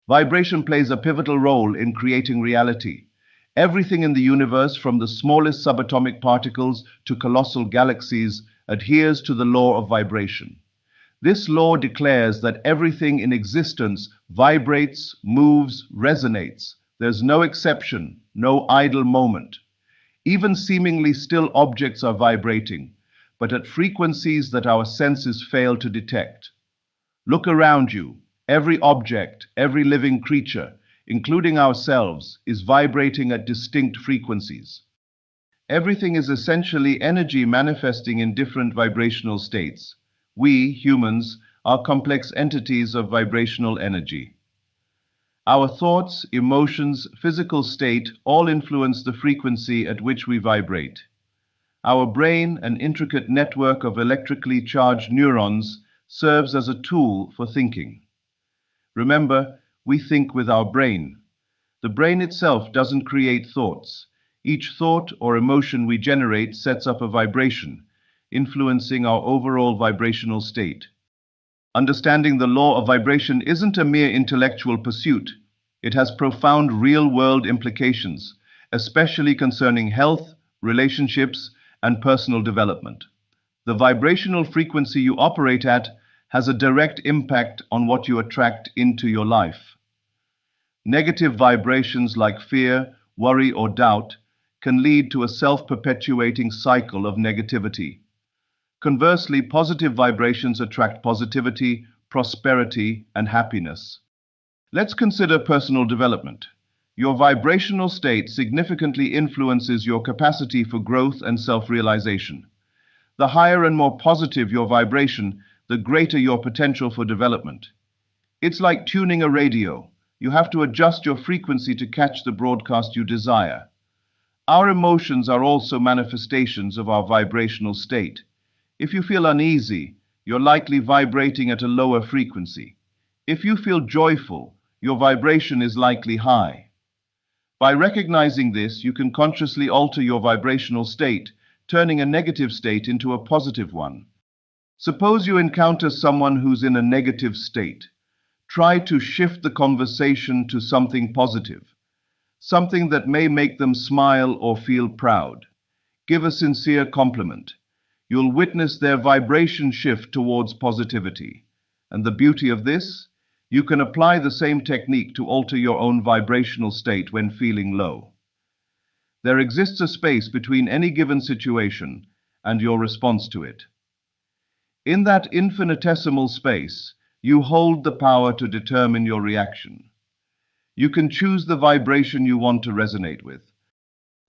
Vibration plays a pivotal role in creating reality. Everything in the universe, from the smallest subatomic particles to colossal galaxies, adheres to the law of vibration. This law declares that everything in existence vibrates, moves, resonates. There's no exception, no idle moment. Even seemingly still objects are vibrating, but at frequencies that our senses fail to detect. Look around you. Every object, every living creature, including ourselves, is vibrating at distinct frequencies. Everything is essentially energy manifesting in different vibrational states. We, humans, are complex entities of vibrational energy. Our thoughts, emotions, physical state all influence the frequency at which we vibrate. Our brain, an intricate network of electrically charged neurons, serves as a tool for thinking. Remember, we think with our brain. The brain itself doesn't create thoughts. Each thought or emotion we generate sets up a vibration, influencing our overall vibrational state. Understanding the law of vibration isn't a mere intellectual pursuit. It has profound real-world implications, especially concerning health, relationships, and personal development. The vibrational frequency you operate at has a direct impact on what you attract into your life. Negative vibrations like fear, worry, or doubt can lead to a self-perpetuating cycle of negativity. Conversely, positive vibrations attract positivity, prosperity, and happiness. Let's consider personal development. Your vibrational state significantly influences your capacity for growth and self-realization. The higher and more positive your vibration, the greater your potential for development. It's like tuning a radio. You have to adjust your frequency to catch the broadcast you desire. Our emotions are also manifestations of our vibrational state. If you feel uneasy, you're likely vibrating at a lower frequency. If you feel joyful, your vibration is likely high. By recognizing this, you can consciously alter your vibrational state, turning a negative state into a positive one. Suppose you encounter someone who's in a negative state. Try to shift the conversation to something positive, something that may make them smile or feel proud. Give a sincere compliment. You'll witness their vibration shift towards positivity. And the beauty of this? You can apply the same technique to alter your own vibrational state when feeling low. There exists a space between any given situation and your response to it. In that infinitesimal space, you hold the power to determine your reaction. You can choose the vibration you want to resonate with.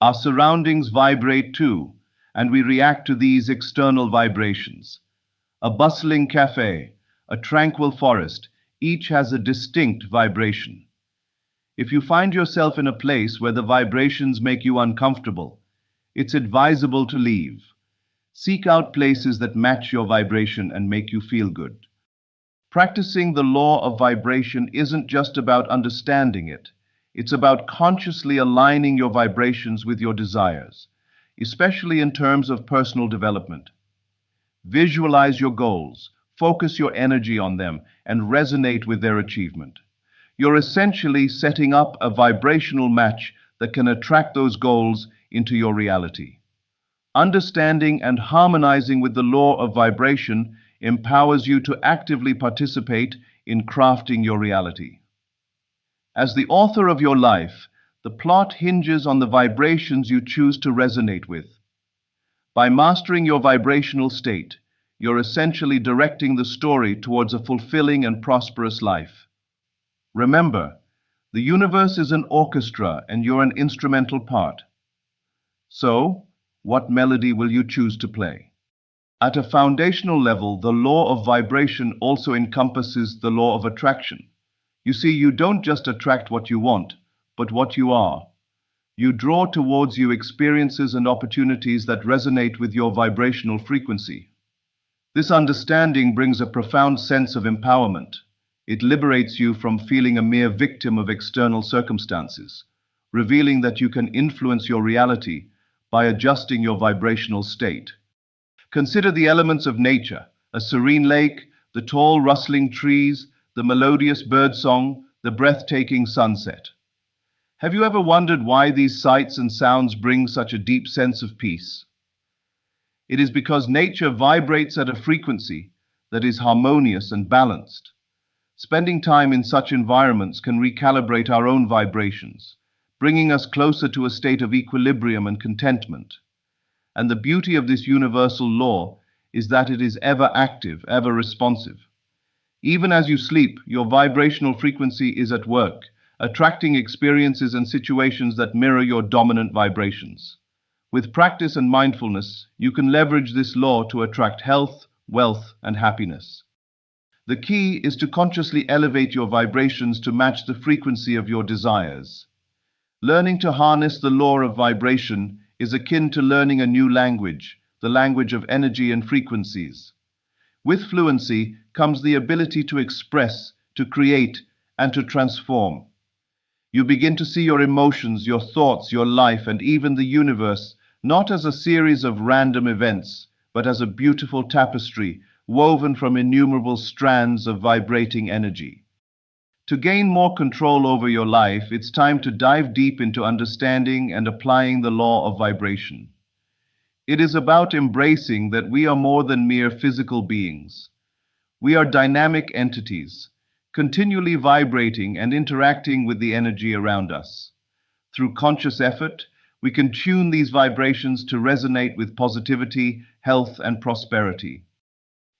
Our surroundings vibrate too, and we react to these external vibrations. A bustling cafe, a tranquil forest, each has a distinct vibration. If you find yourself in a place where the vibrations make you uncomfortable, it's advisable to leave. Seek out places that match your vibration and make you feel good. Practicing the law of vibration isn't just about understanding it. It's about consciously aligning your vibrations with your desires, especially in terms of personal development. Visualize your goals, focus your energy on them, and resonate with their achievement. You're essentially setting up a vibrational match that can attract those goals into your reality. Understanding and harmonizing with the law of vibration empowers you to actively participate in crafting your reality. As the author of your life, the plot hinges on the vibrations you choose to resonate with. By mastering your vibrational state, you're essentially directing the story towards a fulfilling and prosperous life. Remember, the universe is an orchestra and you're an instrumental part. So, what melody will you choose to play? At a foundational level, the law of vibration also encompasses the law of attraction. You see, you don't just attract what you want, but what you are. You draw towards you experiences and opportunities that resonate with your vibrational frequency. This understanding brings a profound sense of empowerment. It liberates you from feeling a mere victim of external circumstances, revealing that you can influence your reality by adjusting your vibrational state. Consider the elements of nature: a serene lake, the tall rustling trees, the melodious birdsong, the breathtaking sunset. Have you ever wondered why these sights and sounds bring such a deep sense of peace? It is because nature vibrates at a frequency that is harmonious and balanced. Spending time in such environments can recalibrate our own vibrations, bringing us closer to a state of equilibrium and contentment. And the beauty of this universal law is that it is ever active, ever responsive. Even as you sleep, your vibrational frequency is at work, attracting experiences and situations that mirror your dominant vibrations. With practice and mindfulness, you can leverage this law to attract health, wealth, and happiness. The key is to consciously elevate your vibrations to match the frequency of your desires. Learning to harness the law of vibration is akin to learning a new language, the language of energy and frequencies. With fluency comes the ability to express, to create, and to transform. You begin to see your emotions, your thoughts, your life, and even the universe not as a series of random events, but as a beautiful tapestry woven from innumerable strands of vibrating energy. To gain more control over your life, it's time to dive deep into understanding and applying the law of vibration. It is about embracing that we are more than mere physical beings. We are dynamic entities, continually vibrating and interacting with the energy around us. Through conscious effort, we can tune these vibrations to resonate with positivity, health, and prosperity.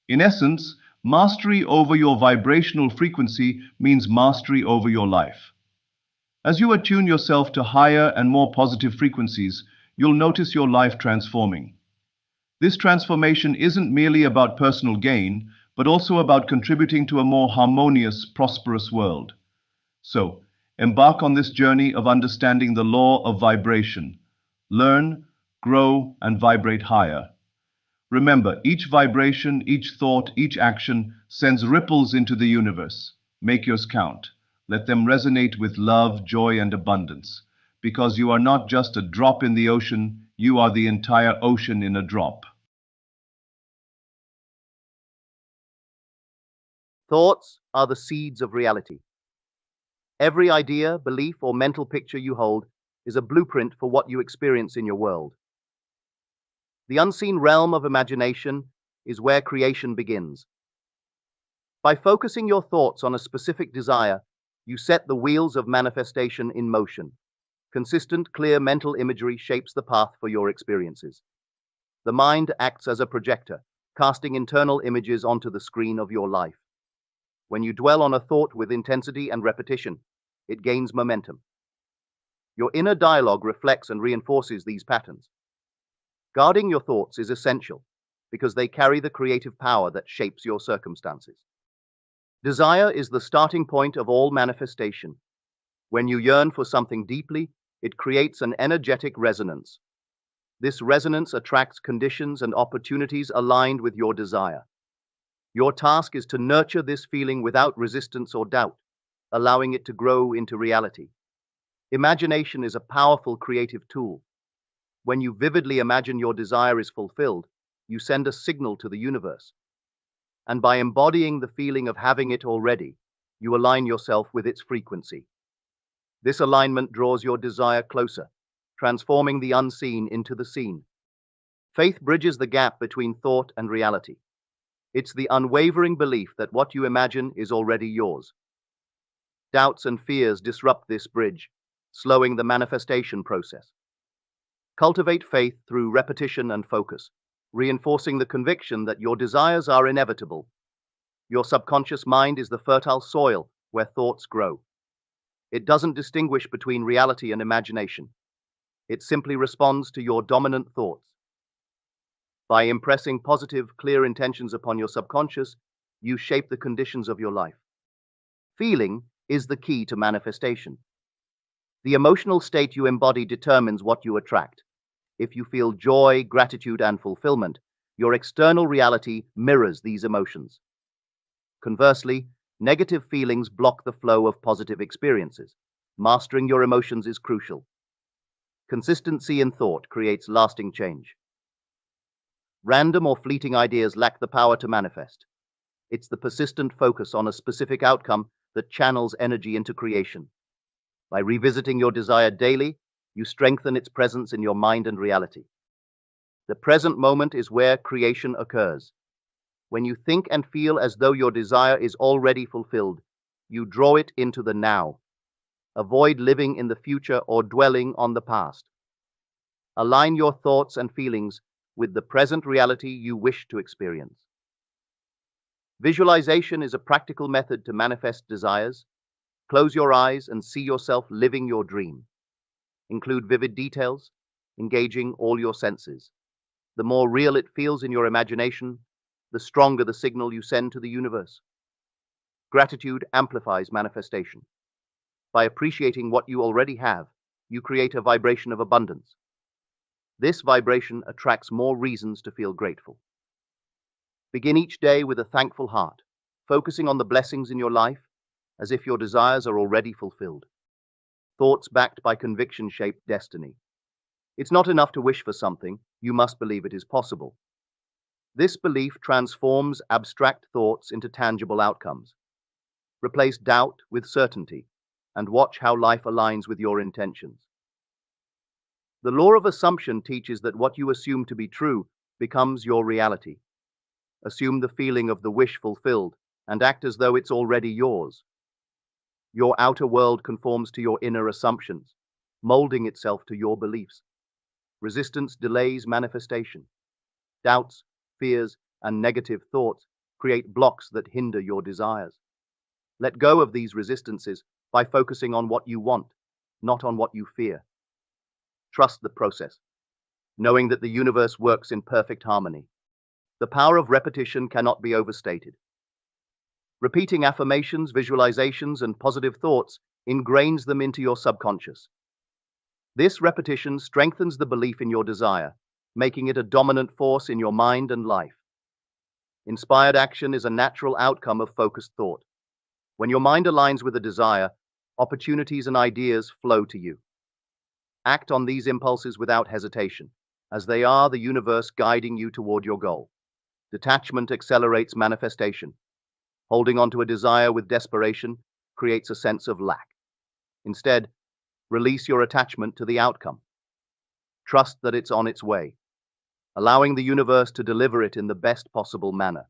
In essence, mastery over your vibrational frequency means mastery over your life. As you attune yourself to higher and more positive frequencies, you'll notice your life transforming. This transformation isn't merely about personal gain, but also about contributing to a more harmonious, prosperous world. So, embark on this journey of understanding the law of vibration. Learn, grow, and vibrate higher. Remember, each vibration, each thought, each action sends ripples into the universe. Make yours count. Let them resonate with love, joy, and abundance. Because you are not just a drop in the ocean, you are the entire ocean in a drop. Thoughts are the seeds of reality. Every idea, belief, or mental picture you hold is a blueprint for what you experience in your world. The unseen realm of imagination is where creation begins. By focusing your thoughts on a specific desire, you set the wheels of manifestation in motion. Consistent, clear mental imagery shapes the path for your experiences. The mind acts as a projector, casting internal images onto the screen of your life. When you dwell on a thought with intensity and repetition, it gains momentum. Your inner dialogue reflects and reinforces these patterns. Guarding your thoughts is essential because they carry the creative power that shapes your circumstances. Desire is the starting point of all manifestation. When you yearn for something deeply, it creates an energetic resonance. This resonance attracts conditions and opportunities aligned with your desire. Your task is to nurture this feeling without resistance or doubt, allowing it to grow into reality. Imagination is a powerful creative tool. When you vividly imagine your desire is fulfilled, you send a signal to the universe. And by embodying the feeling of having it already, you align yourself with its frequency. This alignment draws your desire closer, transforming the unseen into the seen. Faith bridges the gap between thought and reality. It's the unwavering belief that what you imagine is already yours. Doubts and fears disrupt this bridge, slowing the manifestation process. Cultivate faith through repetition and focus, reinforcing the conviction that your desires are inevitable. Your subconscious mind is the fertile soil where thoughts grow. It doesn't distinguish between reality and imagination. It simply responds to your dominant thoughts. By impressing positive, clear intentions upon your subconscious, you shape the conditions of your life. Feeling is the key to manifestation. The emotional state you embody determines what you attract. If you feel joy, gratitude, and fulfillment, your external reality mirrors these emotions. Conversely, negative feelings block the flow of positive experiences. Mastering your emotions is crucial. Consistency in thought creates lasting change. Random or fleeting ideas lack the power to manifest. It's the persistent focus on a specific outcome that channels energy into creation. By revisiting your desire daily, you strengthen its presence in your mind and reality. The present moment is where creation occurs. When you think and feel as though your desire is already fulfilled, you draw it into the now. Avoid living in the future or dwelling on the past. Align your thoughts and feelings with the present reality you wish to experience. Visualization is a practical method to manifest desires. Close your eyes and see yourself living your dream. Include vivid details, engaging all your senses. The more real it feels in your imagination, the stronger the signal you send to the universe. Gratitude amplifies manifestation. By appreciating what you already have, you create a vibration of abundance. This vibration attracts more reasons to feel grateful. Begin each day with a thankful heart, focusing on the blessings in your life as if your desires are already fulfilled. Thoughts backed by conviction shape destiny. It's not enough to wish for something, you must believe it is possible. This belief transforms abstract thoughts into tangible outcomes. Replace doubt with certainty, and watch how life aligns with your intentions. The law of assumption teaches that what you assume to be true becomes your reality. Assume the feeling of the wish fulfilled and act as though it's already yours. Your outer world conforms to your inner assumptions, molding itself to your beliefs. Resistance delays manifestation. Doubts, fears, and negative thoughts create blocks that hinder your desires. Let go of these resistances by focusing on what you want, not on what you fear. Trust the process, knowing that the universe works in perfect harmony. The power of repetition cannot be overstated. Repeating affirmations, visualizations, and positive thoughts ingrains them into your subconscious. This repetition strengthens the belief in your desire, making it a dominant force in your mind and life. Inspired action is a natural outcome of focused thought. When your mind aligns with a desire, opportunities and ideas flow to you. Act on these impulses without hesitation, as they are the universe guiding you toward your goal. Detachment accelerates manifestation. Holding on to a desire with desperation creates a sense of lack. Instead, release your attachment to the outcome. Trust that it's on its way, allowing the universe to deliver it in the best possible manner.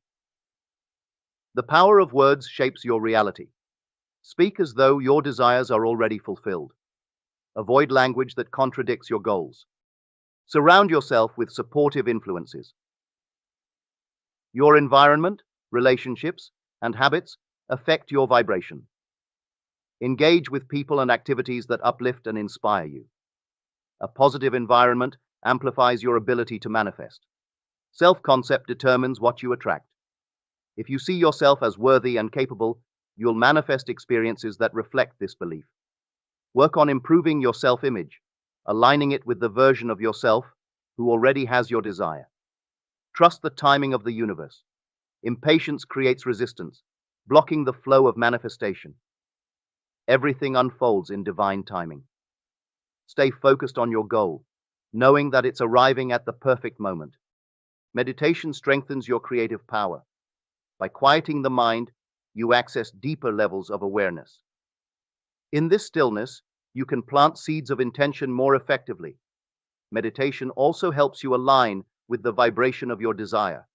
The power of words shapes your reality. Speak as though your desires are already fulfilled. Avoid language that contradicts your goals. Surround yourself with supportive influences. Your environment, relationships, and habits affect your vibration. Engage with people and activities that uplift and inspire you. A positive environment amplifies your ability to manifest. Self-concept determines what you attract. If you see yourself as worthy and capable, you'll manifest experiences that reflect this belief. Work on improving your self-image, aligning it with the version of yourself who already has your desire. Trust the timing of the universe. Impatience creates resistance, blocking the flow of manifestation. Everything unfolds in divine timing. Stay focused on your goal, knowing that it's arriving at the perfect moment. Meditation strengthens your creative power. By quieting the mind, you access deeper levels of awareness. In this stillness, you can plant seeds of intention more effectively. Meditation also helps you align with the vibration of your desire.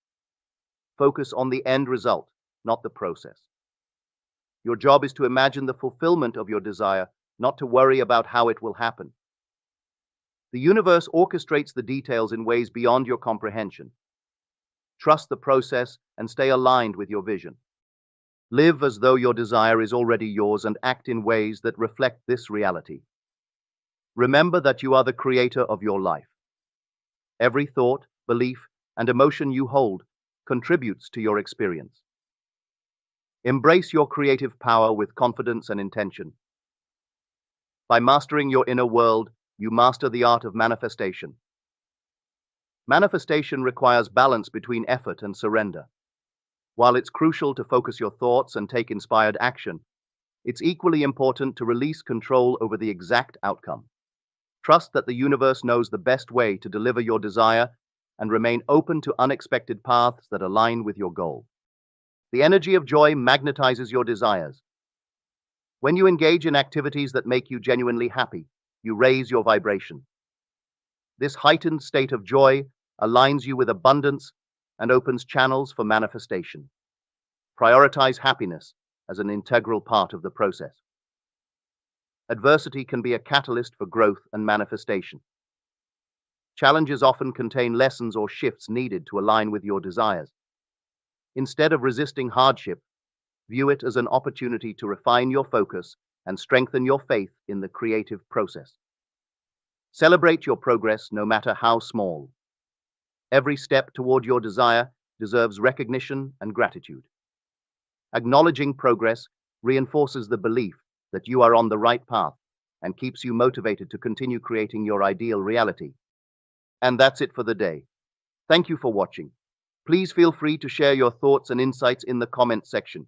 Focus on the end result, not the process. Your job is to imagine the fulfillment of your desire, not to worry about how it will happen. The universe orchestrates the details in ways beyond your comprehension. Trust the process and stay aligned with your vision. Live as though your desire is already yours and act in ways that reflect this reality. Remember that you are the creator of your life. Every thought, belief, and emotion you hold contributes to your experience. Embrace your creative power with confidence and intention. By mastering your inner world, you master the art of manifestation. Manifestation requires balance between effort and surrender. While it's crucial to focus your thoughts and take inspired action, it's equally important to release control over the exact outcome. Trust that the universe knows the best way to deliver your desire and remain open to unexpected paths that align with your goal. The energy of joy magnetizes your desires. When you engage in activities that make you genuinely happy, you raise your vibration. This heightened state of joy aligns you with abundance and opens channels for manifestation. Prioritize happiness as an integral part of the process. Adversity can be a catalyst for growth and manifestation. Challenges often contain lessons or shifts needed to align with your desires. Instead of resisting hardship, view it as an opportunity to refine your focus and strengthen your faith in the creative process. Celebrate your progress no matter how small. Every step toward your desire deserves recognition and gratitude. Acknowledging progress reinforces the belief that you are on the right path and keeps you motivated to continue creating your ideal reality. And that's it for the day. Thank you for watching. Please feel free to share your thoughts and insights in the comment section.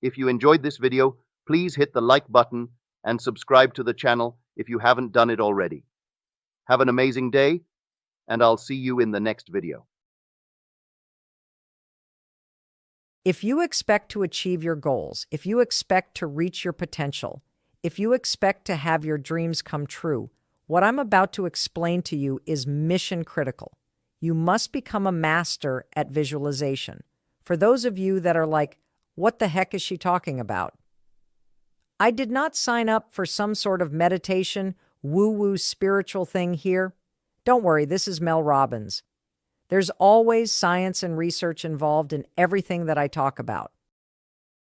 If you enjoyed this video, please hit the like button and subscribe to the channel if you haven't done it already. Have an amazing day, and I'll see you in the next video. If you expect to achieve your goals, if you expect to reach your potential, if you expect to have your dreams come true, what I'm about to explain to you is mission critical. You must become a master at visualization. For those of you that are like, what the heck is she talking about? I did not sign up for some sort of meditation, woo-woo spiritual thing here. Don't worry, this is Mel Robbins. There's always science and research involved in everything that I talk about.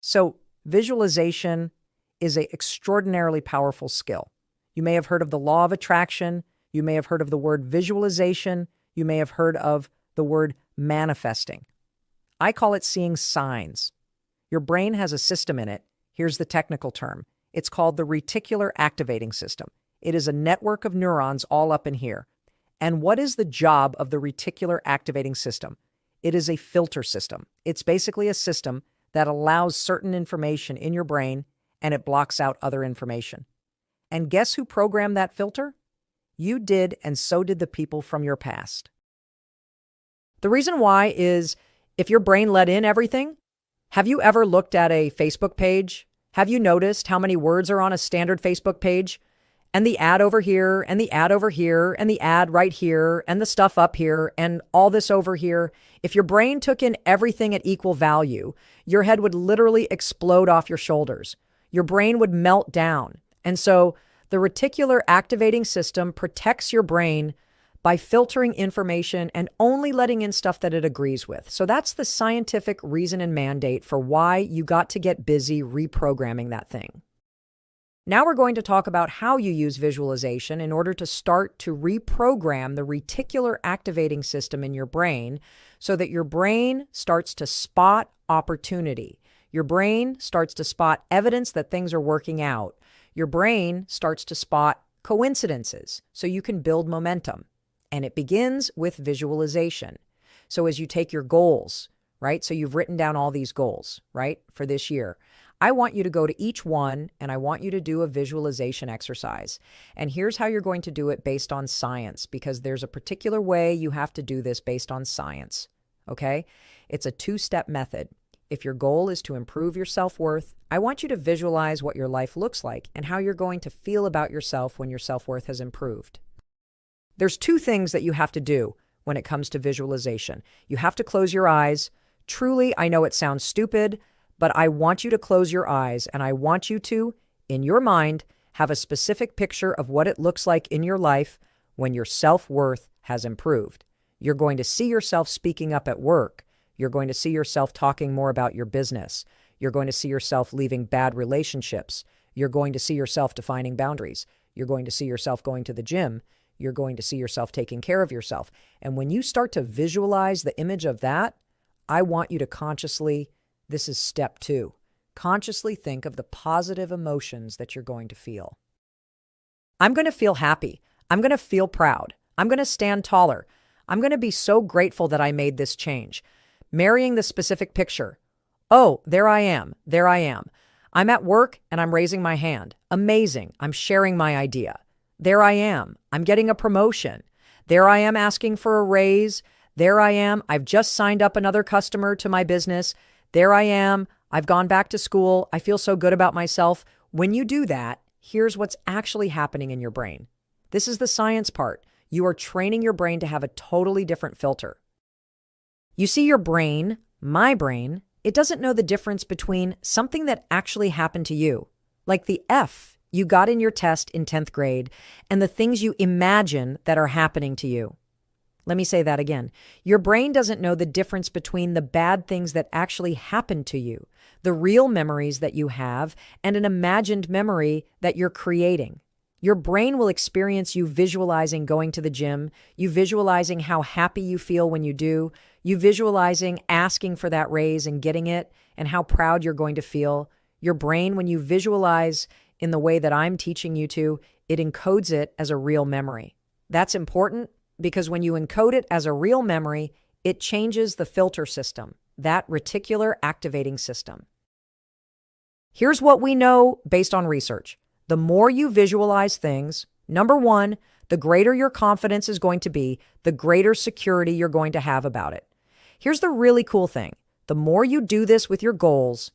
So visualization is an extraordinarily powerful skill. You may have heard of the law of attraction. You may have heard of the word visualization. You may have heard of the word manifesting. I call it seeing signs. Your brain has a system in it. Here's the technical term. It's called the reticular activating system. It is a network of neurons all up in here. And what is the job of the reticular activating system? It is a filter system. It's basically a system that allows certain information in your brain and it blocks out other information. And guess who programmed that filter? You did, and so did the people from your past. The reason why is if your brain let in everything, have you ever looked at a Facebook page? Have you noticed how many words are on a standard Facebook page? And the ad over here, and the ad over here, and the ad right here, and the stuff up here, and all this over here. If your brain took in everything at equal value, your head would literally explode off your shoulders. Your brain would melt down. And so the reticular activating system protects your brain by filtering information and only letting in stuff that it agrees with. So that's the scientific reason and mandate for why you got to get busy reprogramming that thing. Now we're going to talk about how you use visualization in order to start to reprogram the reticular activating system in your brain so that your brain starts to spot opportunity. Your brain starts to spot evidence that things are working out. Your brain starts to spot coincidences so you can build momentum. And it begins with visualization. So as you take your goals, right? So you've written down all these goals, right? For this year. I want you to go to each one and I want you to do a visualization exercise. And here's how you're going to do it based on science, because there's a particular way you have to do this based on science. Okay? It's a two-step method. If your goal is to improve your self-worth, I want you to visualize what your life looks like and how you're going to feel about yourself when your self-worth has improved. There's two things that you have to do when it comes to visualization. You have to close your eyes. Truly, I know it sounds stupid, but I want you to close your eyes and I want you to, in your mind, have a specific picture of what it looks like in your life when your self-worth has improved. You're going to see yourself speaking up at work. You're going to see yourself talking more about your business. You're going to see yourself leaving bad relationships. You're going to see yourself defining boundaries. You're going to see yourself going to the gym. You're going to see yourself taking care of yourself. And when you start to visualize the image of that, I want you to consciously, this is step 2, consciously think of the positive emotions that you're going to feel. I'm going to feel happy. I'm going to feel proud. I'm going to stand taller. I'm going to be so grateful that I made this change. Marrying the specific picture. Oh, there I am. There I am. I'm at work and I'm raising my hand. Amazing. I'm sharing my idea. There I am. I'm getting a promotion. There I am asking for a raise. There I am. I've just signed up another customer to my business. There I am. I've gone back to school. I feel so good about myself. When you do that, here's what's actually happening in your brain. This is the science part. You are training your brain to have a totally different filter. You see, your brain, my brain, it doesn't know the difference between something that actually happened to you, like the F you got in your test in 10th grade, and the things you imagine that are happening to you. Let me say that again. Your brain doesn't know the difference between the bad things that actually happened to you, the real memories that you have, and an imagined memory that you're creating. Your brain will experience you visualizing going to the gym, you visualizing how happy you feel when you do, you visualizing asking for that raise and getting it, and how proud you're going to feel. Your brain, when you visualize in the way that I'm teaching you to, it encodes it as a real memory. That's important because when you encode it as a real memory, it changes the filter system, that reticular activating system. Here's what we know based on research. The more you visualize things, number one, the greater your confidence is going to be, the greater security you're going to have about it. Here's the really cool thing. The more you do this with your goals,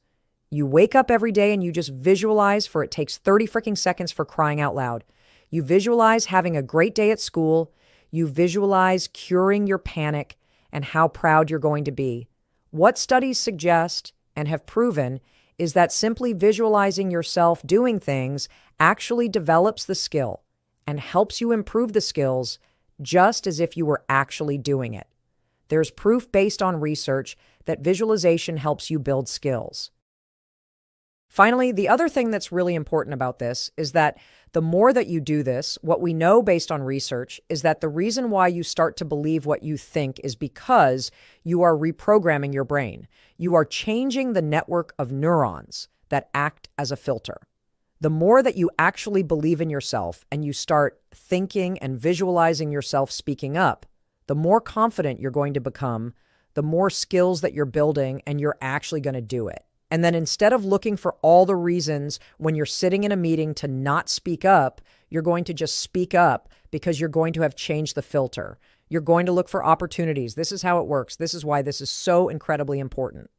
you wake up every day and you just visualize for it takes 30 freaking seconds for crying out loud. You visualize having a great day at school. You visualize curing your panic and how proud you're going to be. What studies suggest and have proven is that simply visualizing yourself doing things actually develops the skill and helps you improve the skills just as if you were actually doing it. There's proof based on research that visualization helps you build skills. Finally, the other thing that's really important about this is that the more that you do this, what we know based on research is that the reason why you start to believe what you think is because you are reprogramming your brain. You are changing the network of neurons that act as a filter. The more that you actually believe in yourself and you start thinking and visualizing yourself speaking up, the more confident you're going to become, the more skills that you're building, and you're actually going to do it. And then instead of looking for all the reasons when you're sitting in a meeting to not speak up, you're going to just speak up because you're going to have changed the filter. You're going to look for opportunities. This is how it works. This is why this is so incredibly important.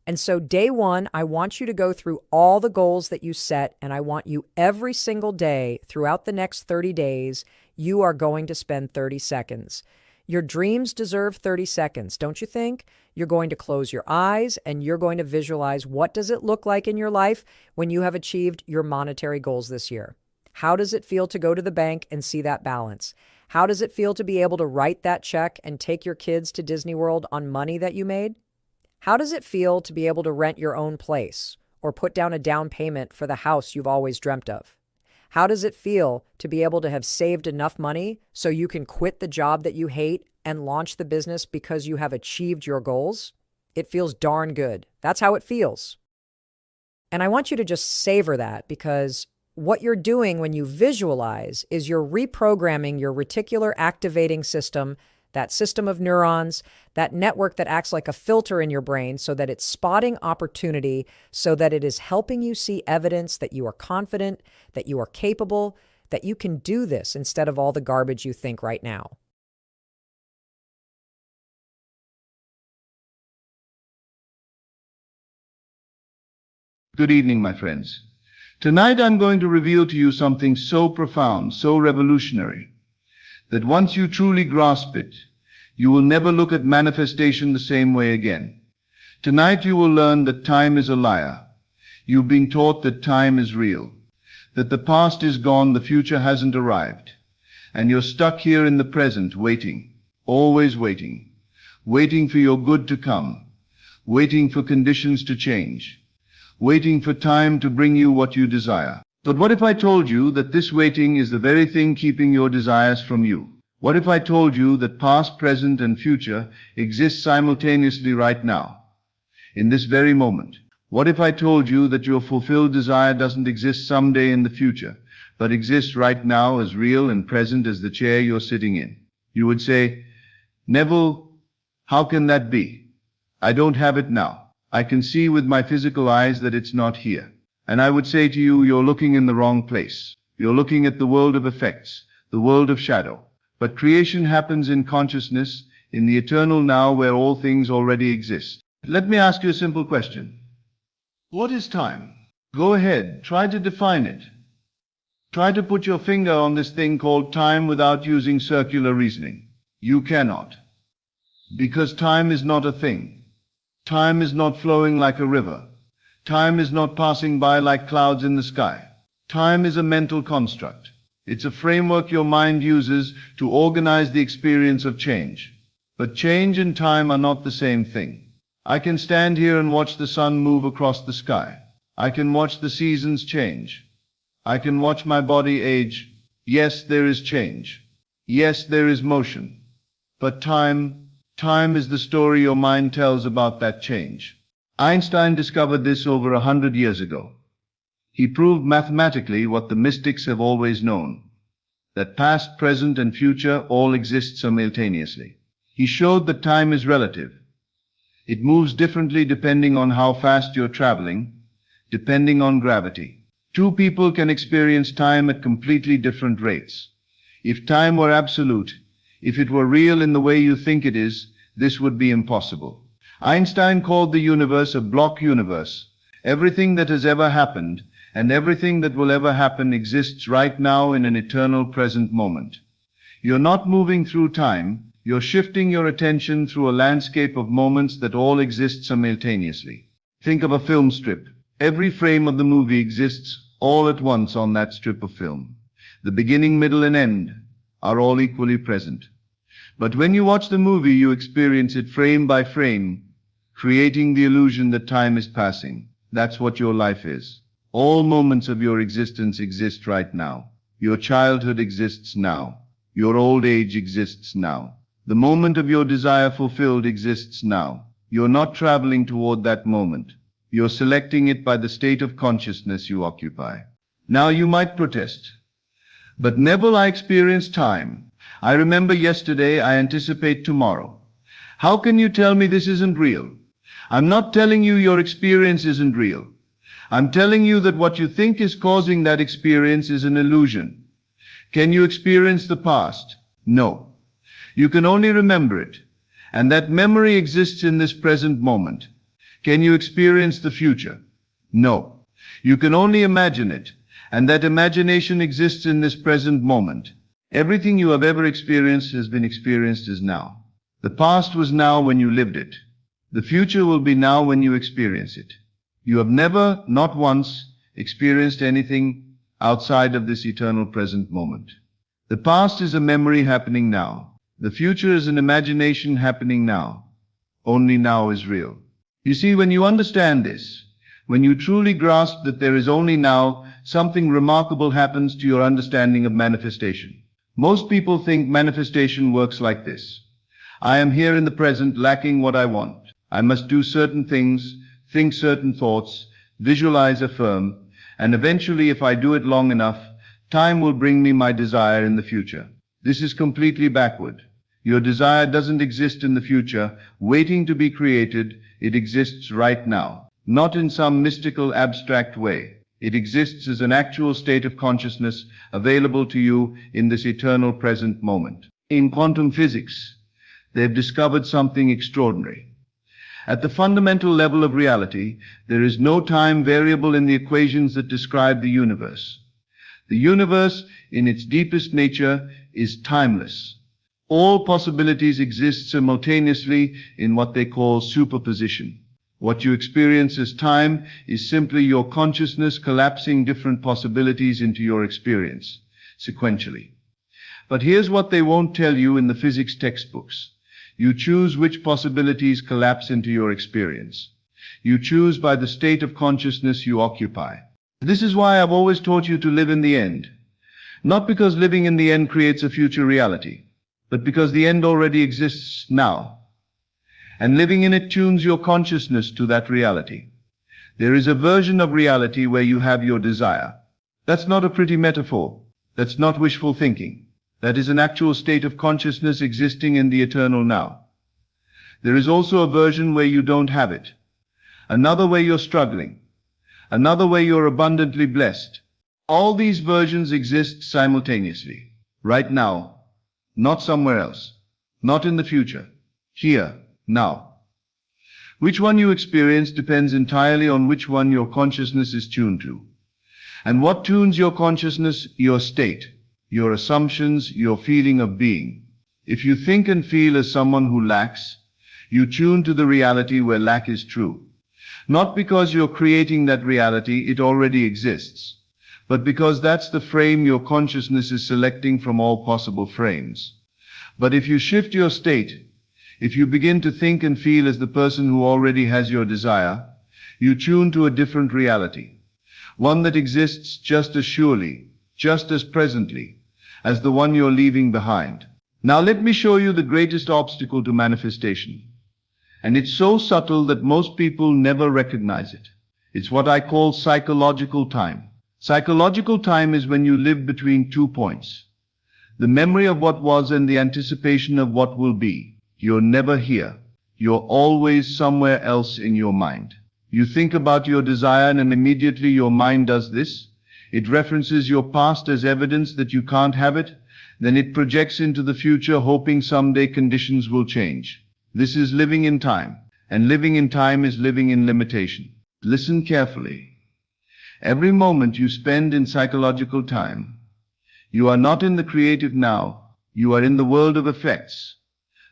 And so day one, I want you to go through all the goals that you set, and I want you every single day throughout the next 30 days, you are going to spend 30 seconds. Your dreams deserve 30 seconds, don't you think? You're going to close your eyes and you're going to visualize what does it look like in your life when you have achieved your monetary goals this year. How does it feel to go to the bank and see that balance? How does it feel to be able to write that check and take your kids to Disney World on money that you made? How does it feel to be able to rent your own place or put down a down payment for the house you've always dreamt of? How does it feel to be able to have saved enough money so you can quit the job that you hate and launch the business because you have achieved your goals? It feels darn good. That's how it feels. And I want you to just savor that, because what you're doing when you visualize is you're reprogramming your reticular activating system, that system of neurons, that network that acts like a filter in your brain so that it's spotting opportunity, so that it is helping you see evidence that you are confident, that you are capable, that you can do this instead of all the garbage you think right now. Good evening, my friends. Tonight I'm going to reveal to you something so profound, so revolutionary, that once you truly grasp it, you will never look at manifestation the same way again. Tonight you will learn that time is a liar. You've been taught that time is real, that the past is gone, the future hasn't arrived, and you're stuck here in the present, waiting, always waiting, waiting for your good to come, waiting for conditions to change, waiting for time to bring you what you desire. But what if I told you that this waiting is the very thing keeping your desires from you? What if I told you that past, present, and future exist simultaneously right now, in this very moment? What if I told you that your fulfilled desire doesn't exist someday in the future, but exists right now, as real and present as the chair you're sitting in? You would say, Neville, how can that be? I don't have it now. I can see with my physical eyes that it's not here. And I would say to you, you're looking in the wrong place. You're looking at the world of effects, the world of shadow. But creation happens in consciousness, in the eternal now where all things already exist. Let me ask you a simple question. What is time? Go ahead, try to define it. Try to put your finger on this thing called time without using circular reasoning. You cannot. Because time is not a thing. Time is not flowing like a river. Time is not passing by like clouds in the sky. Time is a mental construct. It's a framework your mind uses to organize the experience of change. But change and time are not the same thing. I can stand here and watch the sun move across the sky. I can watch the seasons change. I can watch my body age. Yes, there is change. Yes, there is motion. But time is the story your mind tells about that change. Einstein discovered this over 100 years ago. He proved mathematically what the mystics have always known, that past, present, and future all exist simultaneously. He showed that time is relative. It moves differently depending on how fast you're traveling, depending on gravity. Two people can experience time at completely different rates. If time were absolute, if it were real in the way you think it is, this would be impossible. Einstein called the universe a block universe. Everything that has ever happened and everything that will ever happen exists right now in an eternal present moment. You're not moving through time, you're shifting your attention through a landscape of moments that all exist simultaneously. Think of a film strip. Every frame of the movie exists all at once on that strip of film. The beginning, middle, and end are all equally present. But when you watch the movie, you experience it frame by frame, creating the illusion that time is passing. That's what your life is. All moments of your existence exist right now. Your childhood exists now. Your old age exists now. The moment of your desire fulfilled exists now. You're not traveling toward that moment. You're selecting it by the state of consciousness you occupy. Now you might protest. But Neville, I experience time. I remember yesterday, I anticipate tomorrow. How can you tell me this isn't real? I'm not telling you your experience isn't real. I'm telling you that what you think is causing that experience is an illusion. Can you experience the past? No. You can only remember it. And that memory exists in this present moment. Can you experience the future? No. You can only imagine it. And that imagination exists in this present moment. Everything you have ever experienced has been experienced as now. The past was now when you lived it. The future will be now when you experience it. You have never, not once, experienced anything outside of this eternal present moment. The past is a memory happening now. The future is an imagination happening now. Only now is real. You see, when you understand this, when you truly grasp that there is only now, something remarkable happens to your understanding of manifestation. Most people think manifestation works like this. I am here in the present lacking what I want. I must do certain things, think certain thoughts, visualize, affirm, and eventually, if I do it long enough, time will bring me my desire in the future. This is completely backward. Your desire doesn't exist in the future, waiting to be created. It exists right now, not in some mystical, abstract way. It exists as an actual state of consciousness available to you in this eternal present moment. In quantum physics, they've discovered something extraordinary. At the fundamental level of reality, there is no time variable in the equations that describe the universe. The universe, in its deepest nature, is timeless. All possibilities exist simultaneously in what they call superposition. What you experience as time is simply your consciousness collapsing different possibilities into your experience, sequentially. But here's what they won't tell you in the physics textbooks. You choose which possibilities collapse into your experience. You choose by the state of consciousness you occupy. This is why I've always taught you to live in the end. Not because living in the end creates a future reality, but because the end already exists now. And living in it tunes your consciousness to that reality. There is a version of reality where you have your desire. That's not a pretty metaphor. That's not wishful thinking. That is an actual state of consciousness existing in the eternal now. There is also a version where you don't have it. Another where you're struggling. Another where you're abundantly blessed. All these versions exist simultaneously. Right now. Not somewhere else. Not in the future. Here. Now. Which one you experience depends entirely on which one your consciousness is tuned to. And what tunes your consciousness? Your state, your assumptions, your feeling of being. If you think and feel as someone who lacks, you tune to the reality where lack is true. Not because you're creating that reality, it already exists, but because that's the frame your consciousness is selecting from all possible frames. But if you shift your state, if you begin to think and feel as the person who already has your desire, you tune to a different reality, one that exists just as surely, just as presently, as the one you're leaving behind. Now let me show you the greatest obstacle to manifestation. And it's so subtle that most people never recognize it. It's what I call psychological time. Psychological time is when you live between 2 points. The memory of what was and the anticipation of what will be. You're never here. You're always somewhere else in your mind. You think about your desire and immediately your mind does this. It references your past as evidence that you can't have it. Then it projects into the future hoping someday conditions will change. This is living in time, and living in time is living in limitation. Listen carefully. Every moment you spend in psychological time, you are not in the creative now, you are in the world of effects,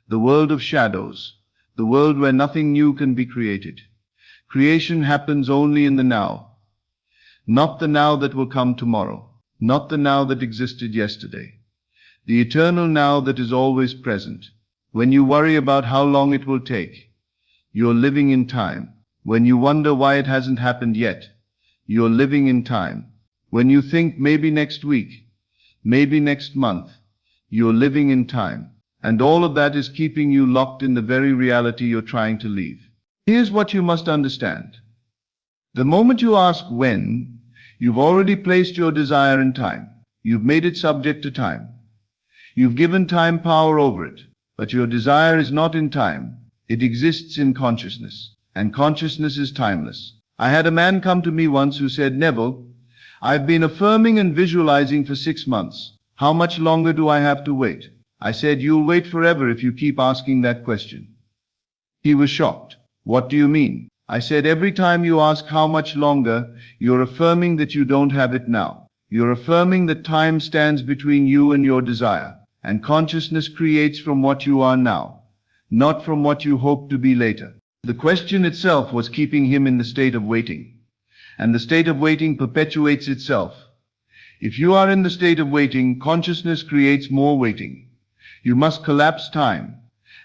the world of shadows, the world where nothing new can be created. Creation happens only in the now, not the now that will come tomorrow, not the now that existed yesterday, the eternal now that is always present. When you worry about how long it will take, you're living in time. When you wonder why it hasn't happened yet, you're living in time. When you think maybe next week, maybe next month, you're living in time. And all of that is keeping you locked in the very reality you're trying to leave. Here's what you must understand. The moment you ask when, you've already placed your desire in time. You've made it subject to time. You've given time power over it. But your desire is not in time. It exists in consciousness. And consciousness is timeless. I had a man come to me once who said, "Neville, I've been affirming and visualizing for 6 months. How much longer do I have to wait?" I said, "You'll wait forever if you keep asking that question." He was shocked. "What do you mean?" I said, "Every time you ask how much longer, you're affirming that you don't have it now. You're affirming that time stands between you and your desire. And consciousness creates from what you are now, not from what you hope to be later." The question itself was keeping him in the state of waiting. And the state of waiting perpetuates itself. If you are in the state of waiting, consciousness creates more waiting. You must collapse time.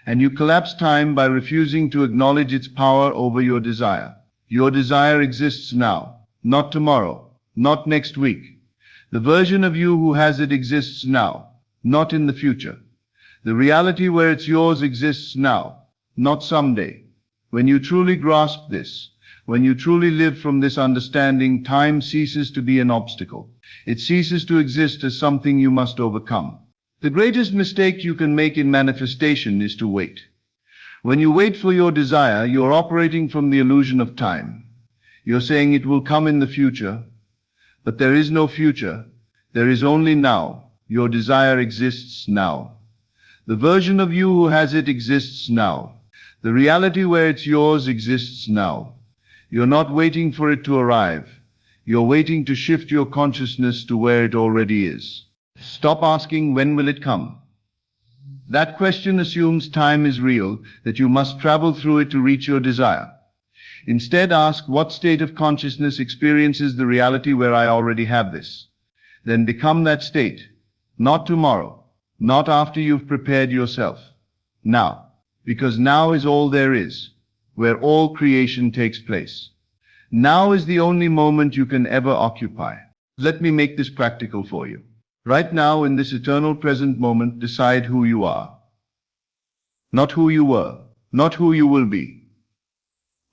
And you collapse time by refusing to acknowledge its power over your desire. Your desire exists now, not tomorrow, not next week. The version of you who has it exists now, not in the future. The reality where it's yours exists now, not someday. When you truly grasp this, when you truly live from this understanding, time ceases to be an obstacle. It ceases to exist as something you must overcome. The greatest mistake you can make in manifestation is to wait. When you wait for your desire, you're operating from the illusion of time. You're saying it will come in the future, but there is no future. There is only now. Your desire exists now. The version of you who has it exists now. The reality where it's yours exists now. You're not waiting for it to arrive. You're waiting to shift your consciousness to where it already is. Stop asking, when will it come? That question assumes time is real, that you must travel through it to reach your desire. Instead, ask, what state of consciousness experiences the reality where I already have this? Then become that state. Not tomorrow, not after you've prepared yourself. Now, because now is all there is, where all creation takes place. Now is the only moment you can ever occupy. Let me make this practical for you. Right now, in this eternal present moment, decide who you are. Not who you were, not who you will be.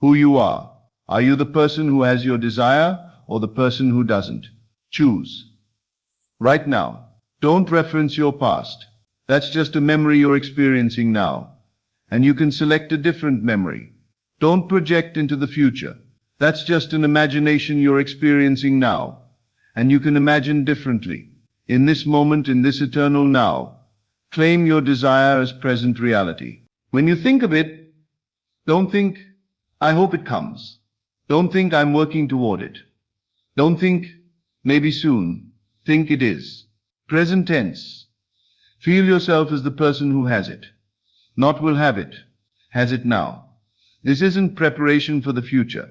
Who you are. Are you the person who has your desire or the person who doesn't? Choose. Right now. Don't reference your past. That's just a memory you're experiencing now. And you can select a different memory. Don't project into the future. That's just an imagination you're experiencing now. And you can imagine differently. In this moment, in this eternal now, claim your desire as present reality. When you think of it, don't think, I hope it comes. Don't think I'm working toward it. Don't think maybe soon. Think it is. Present tense. Feel yourself as the person who has it. Not will have it. Has it now. This isn't preparation for the future.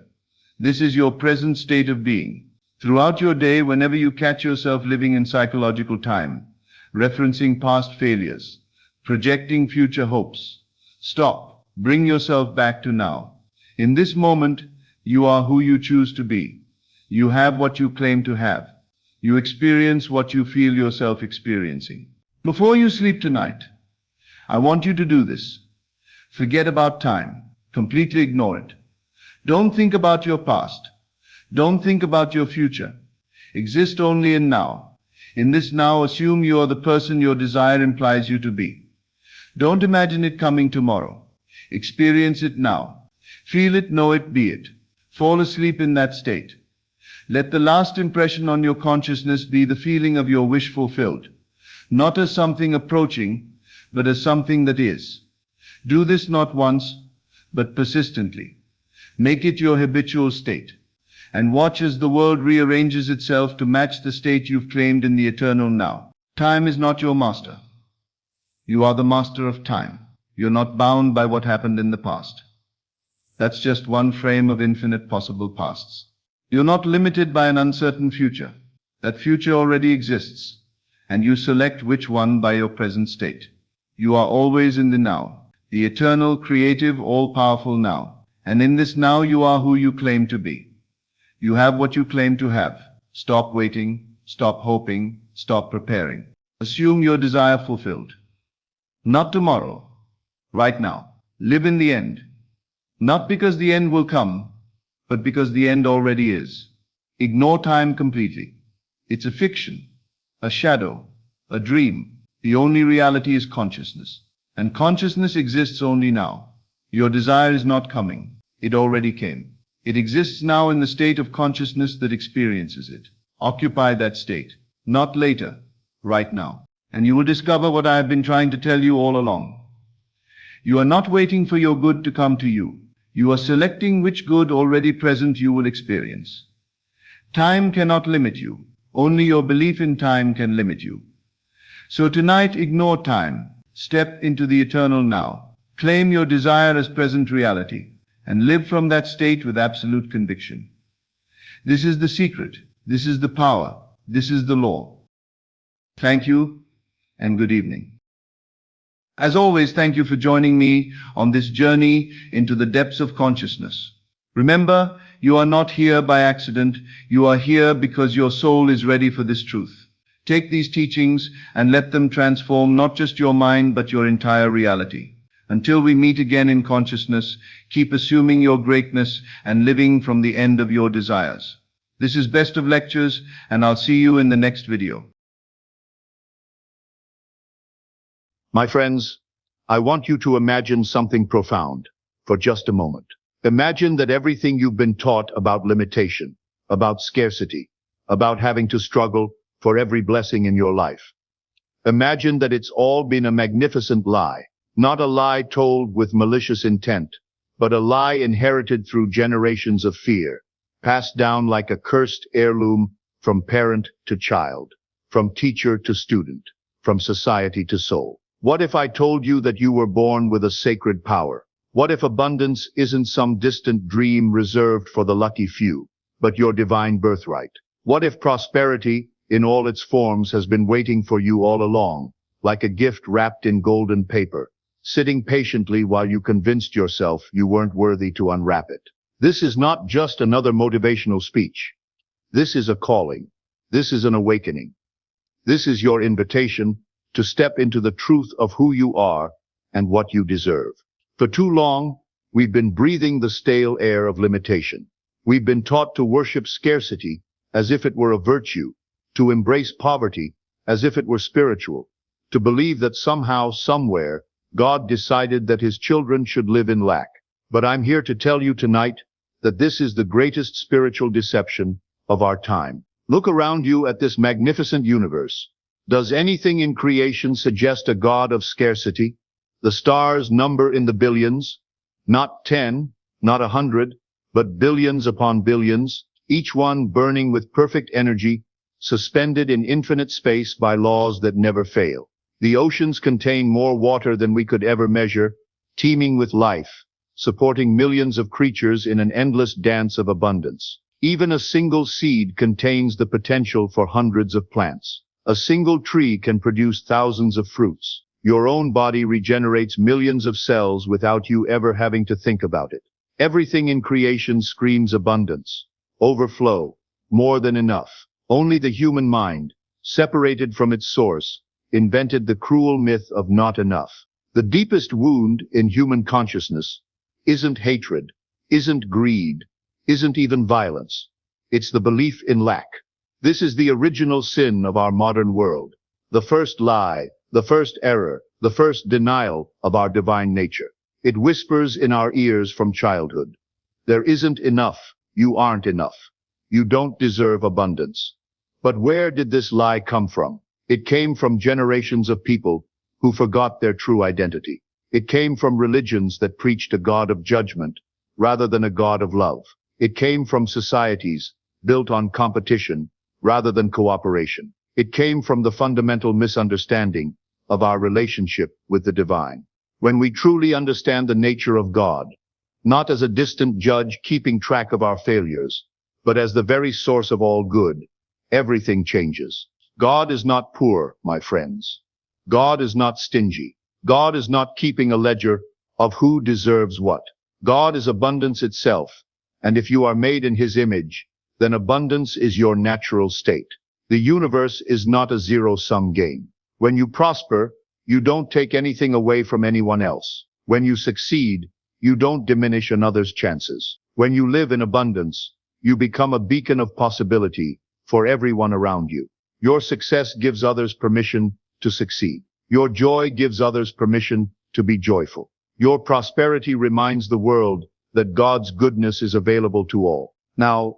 This is your present state of being. Throughout your day, whenever you catch yourself living in psychological time, referencing past failures, projecting future hopes, stop. Bring yourself back to now. In this moment, you are who you choose to be. You have what you claim to have. You experience what you feel yourself experiencing. Before you sleep tonight, I want you to do this. Forget about time. Completely ignore it. Don't think about your past. Don't think about your future. Exist only in now. In this now, assume you are the person your desire implies you to be. Don't imagine it coming tomorrow. Experience it now. Feel it, know it, be it. Fall asleep in that state. Let the last impression on your consciousness be the feeling of your wish fulfilled, not as something approaching, but as something that is. Do this not once, but persistently. Make it your habitual state, and watch as the world rearranges itself to match the state you've claimed in the eternal now. Time is not your master. You are the master of time. You're not bound by what happened in the past. That's just one frame of infinite possible pasts. You're not limited by an uncertain future. That future already exists, and you select which one by your present state. You are always in the now, the eternal, creative, all-powerful now. And in this now you are who you claim to be. You have what you claim to have. Stop waiting, stop hoping, stop preparing. Assume your desire fulfilled. Not tomorrow, right now. Live in the end. Not because the end will come, but because the end already is. Ignore time completely. It's a fiction, a shadow, a dream. The only reality is consciousness. And consciousness exists only now. Your desire is not coming. It already came. It exists now in the state of consciousness that experiences it. Occupy that state. Not later, right now. And you will discover what I have been trying to tell you all along. You are not waiting for your good to come to you. You are selecting which good already present you will experience. Time cannot limit you. Only your belief in time can limit you. So tonight, ignore time. Step into the eternal now. Claim your desire as present reality, and live from that state with absolute conviction. This is the secret. This is the power. This is the law. Thank you, and good evening. As always, thank you for joining me on this journey into the depths of consciousness. Remember, you are not here by accident. You are here because your soul is ready for this truth. Take these teachings and let them transform not just your mind, but your entire reality. Until we meet again in consciousness, keep assuming your greatness and living from the end of your desires. This is Best of Lectures, and I'll see you in the next video. My friends, I want you to imagine something profound for just a moment. Imagine that everything you've been taught about limitation, about scarcity, about having to struggle for every blessing in your life. Imagine that it's all been a magnificent lie, not a lie told with malicious intent, but a lie inherited through generations of fear, passed down like a cursed heirloom from parent to child, from teacher to student, from society to soul. What if I told you that you were born with a sacred power? What if abundance isn't some distant dream reserved for the lucky few, but your divine birthright? What if prosperity, in all its forms, has been waiting for you all along, like a gift wrapped in golden paper, sitting patiently while you convinced yourself you weren't worthy to unwrap it? This is not just another motivational speech. This is a calling. This is an awakening. This is your invitation to step into the truth of who you are and what you deserve. For too long, we've been breathing the stale air of limitation. We've been taught to worship scarcity as if it were a virtue, to embrace poverty as if it were spiritual, to believe that somehow, somewhere, God decided that his children should live in lack. But I'm here to tell you tonight that this is the greatest spiritual deception of our time. Look around you at this magnificent universe. Does anything in creation suggest a God of scarcity? The stars number in the billions, not 10, not 100, but billions upon billions, each one burning with perfect energy, suspended in infinite space by laws that never fail. The oceans contain more water than we could ever measure, teeming with life, supporting millions of creatures in an endless dance of abundance. Even a single seed contains the potential for hundreds of plants. A single tree can produce thousands of fruits. Your own body regenerates millions of cells without you ever having to think about it. Everything in creation screams abundance, overflow, more than enough. Only the human mind, separated from its source, invented the cruel myth of not enough. The deepest wound in human consciousness isn't hatred, isn't greed, isn't even violence. It's the belief in lack. This is the original sin of our modern world, the first lie, the first error, the first denial of our divine nature. It whispers in our ears from childhood. There isn't enough. You aren't enough. You don't deserve abundance. But where did this lie come from? It came from generations of people who forgot their true identity. It came from religions that preached a God of judgment rather than a God of love. It came from societies built on competition rather than cooperation. It came from the fundamental misunderstanding of our relationship with the divine. When we truly understand the nature of God, not as a distant judge keeping track of our failures, but as the very source of all good, everything changes. God is not poor, my friends. God is not stingy. God is not keeping a ledger of who deserves what. God is abundance itself, and if you are made in His image, then abundance is your natural state. The universe is not a zero-sum game. When you prosper, you don't take anything away from anyone else. When you succeed, you don't diminish another's chances. When you live in abundance, you become a beacon of possibility for everyone around you. Your success gives others permission to succeed. Your joy gives others permission to be joyful. Your prosperity reminds the world that God's goodness is available to all. Now,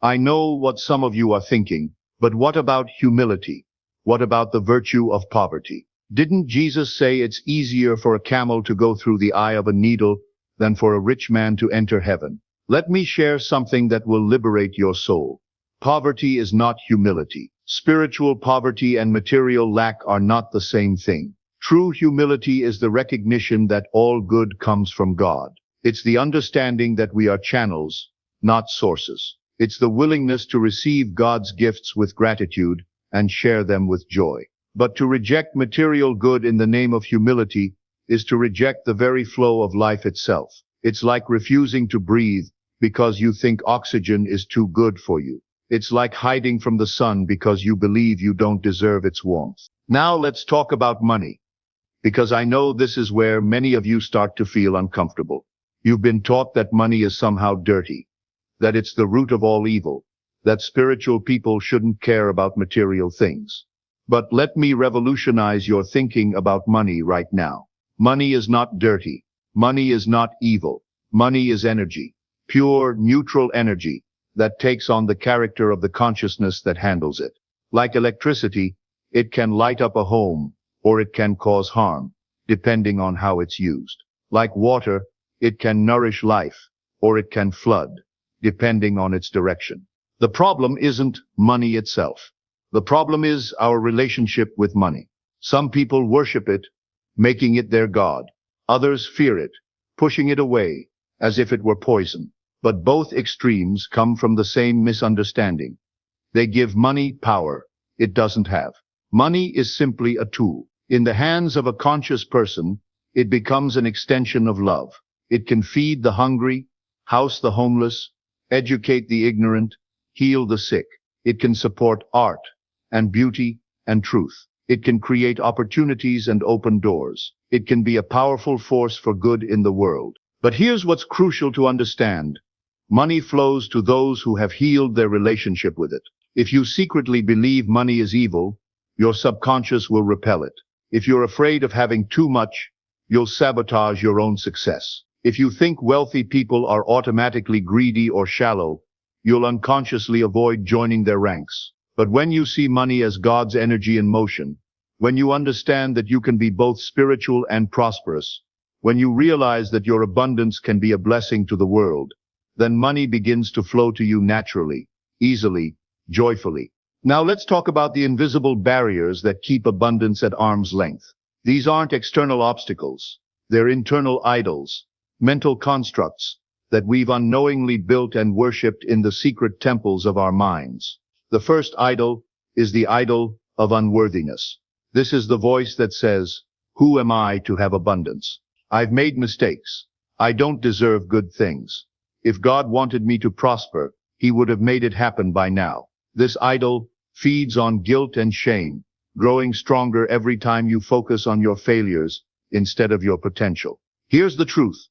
I know what some of you are thinking, but what about humility? What about the virtue of poverty? Didn't Jesus say it's easier for a camel to go through the eye of a needle than for a rich man to enter heaven? Let me share something that will liberate your soul. Poverty is not humility. Spiritual poverty and material lack are not the same thing. True humility is the recognition that all good comes from God. It's the understanding that we are channels, not sources. It's the willingness to receive God's gifts with gratitude and share them with joy. But to reject material good in the name of humility is to reject the very flow of life itself. It's like refusing to breathe because you think oxygen is too good for you. It's like hiding from the sun because you believe you don't deserve its warmth. Now let's talk about money, because I know this is where many of you start to feel uncomfortable. You've been taught that money is somehow dirty, that it's the root of all evil, that spiritual people shouldn't care about material things. But let me revolutionize your thinking about money right now. Money is not dirty. Money is not evil. Money is energy, pure, neutral energy that takes on the character of the consciousness that handles it. Like electricity, it can light up a home, or it can cause harm, depending on how it's used. Like water, it can nourish life, or it can flood, depending on its direction. The problem isn't money itself. The problem is our relationship with money. Some people worship it, making it their god. Others fear it, pushing it away, as if it were poison. But both extremes come from the same misunderstanding. They give money power it doesn't have. Money is simply a tool. In the hands of a conscious person, it becomes an extension of love. It can feed the hungry, house the homeless, educate the ignorant, heal the sick. It can support art and beauty and truth. It can create opportunities and open doors. It can be a powerful force for good in the world. But here's what's crucial to understand. Money flows to those who have healed their relationship with it. If you secretly believe money is evil, your subconscious will repel it. If you're afraid of having too much, you'll sabotage your own success. If you think wealthy people are automatically greedy or shallow, you'll unconsciously avoid joining their ranks. But when you see money as God's energy in motion, when you understand that you can be both spiritual and prosperous, When you realize that your abundance can be a blessing to the world, then money begins to flow to you naturally, easily, joyfully. Now let's talk about the invisible barriers that keep abundance at arm's length. These aren't external obstacles. They're internal idols, mental constructs that we've unknowingly built and worshipped in the secret temples of our minds. The first idol is the idol of unworthiness. This is the voice that says, "Who am I to have abundance? I've made mistakes. I don't deserve good things. If God wanted me to prosper, He would have made it happen by now." This idol feeds on guilt and shame, growing stronger every time you focus on your failures instead of your potential. Here's the truth.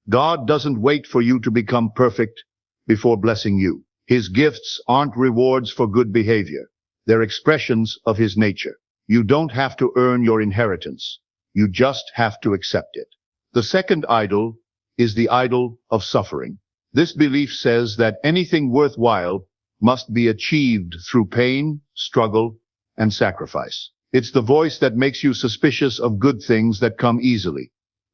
God doesn't wait for you to become perfect before blessing you. His gifts aren't rewards for good behavior. They're expressions of His nature. You don't have to earn your inheritance. You just have to accept it. The second idol is the idol of suffering. This belief says that anything worthwhile must be achieved through pain, struggle, and sacrifice. It's the voice that makes you suspicious of good things that come easily,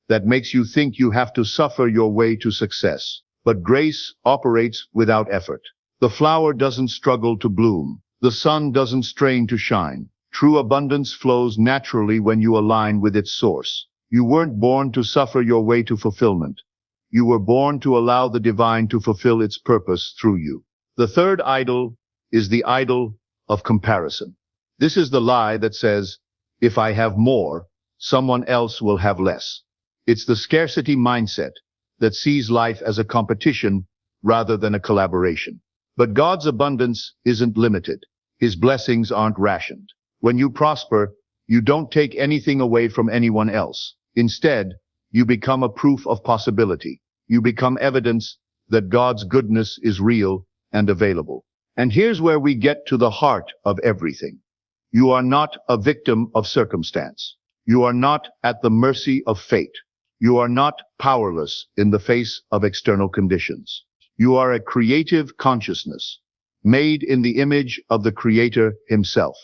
that makes you think you have to suffer your way to success. But grace operates without effort. The flower doesn't struggle to bloom. The sun doesn't strain to shine. True abundance flows naturally when you align with its source. You weren't born to suffer your way to fulfillment. You were born to allow the divine to fulfill its purpose through you. The third idol is the idol of comparison. This is the lie that says, if I have more, someone else will have less. It's the scarcity mindset that sees life as a competition rather than a collaboration. But God's abundance isn't limited. His blessings aren't rationed. When you prosper, you don't take anything away from anyone else. Instead, you become a proof of possibility. You become evidence that God's goodness is real and available. And here's where we get to the heart of everything. You are not a victim of circumstance. You are not at the mercy of fate. You are not powerless in the face of external conditions. You are a creative consciousness, made in the image of the Creator Himself.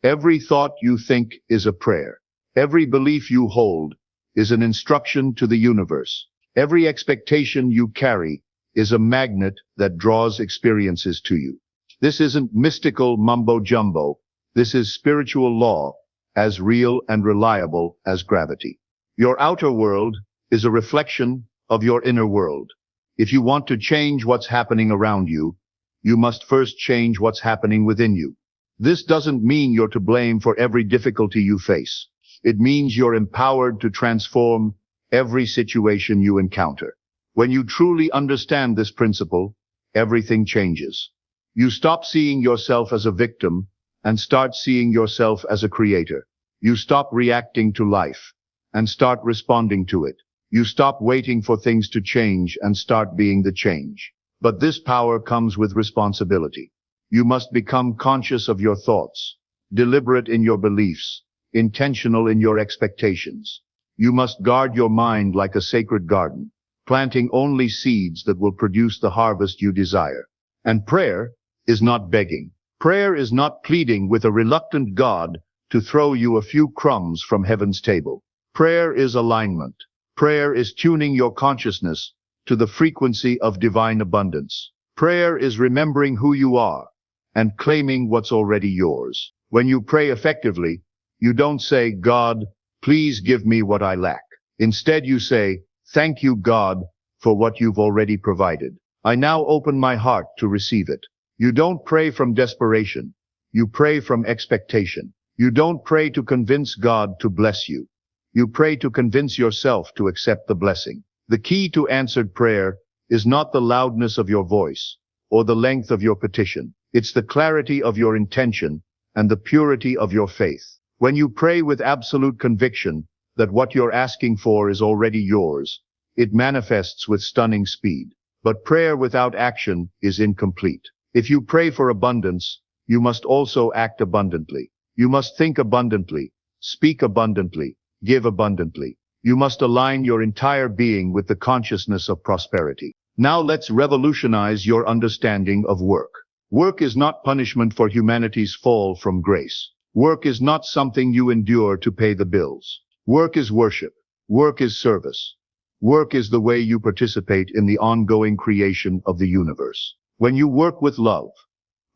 Every thought you think is a prayer. Every belief you hold is an instruction to the universe. Every expectation you carry is a magnet that draws experiences to you. This isn't mystical mumbo-jumbo. This is spiritual law, as real and reliable as gravity. Your outer world is a reflection of your inner world. If you want to change what's happening around you, you must first change what's happening within you. This doesn't mean you're to blame for every difficulty you face. It means you're empowered to transform every situation you encounter. When you truly understand this principle, everything changes. You stop seeing yourself as a victim and start seeing yourself as a creator. You stop reacting to life and start responding to it. You stop waiting for things to change and start being the change. But this power comes with responsibility. You must become conscious of your thoughts, deliberate in your beliefs, intentional in your expectations. You must guard your mind like a sacred garden, planting only seeds that will produce the harvest you desire. And prayer is not begging. Prayer is not pleading with a reluctant God to throw you a few crumbs from heaven's table. Prayer is alignment. Prayer is tuning your consciousness to the frequency of divine abundance. Prayer is remembering who you are and claiming what's already yours. When you pray effectively, you don't say, "God, please give me what I lack." Instead, you say, "Thank you, God, for what you've already provided. I now open my heart to receive it." You don't pray from desperation. You pray from expectation. You don't pray to convince God to bless you. You pray to convince yourself to accept the blessing. The key to answered prayer is not the loudness of your voice or the length of your petition. It's the clarity of your intention and the purity of your faith. When you pray with absolute conviction that what you're asking for is already yours, it manifests with stunning speed. But prayer without action is incomplete. If you pray for abundance, you must also act abundantly. You must think abundantly, speak abundantly, give abundantly. You must align your entire being with the consciousness of prosperity. Now let's revolutionize your understanding of work. Work is not punishment for humanity's fall from grace. Work is not something you endure to pay the bills. Work is worship. Work is service. Work is the way you participate in the ongoing creation of the universe. When you work with love,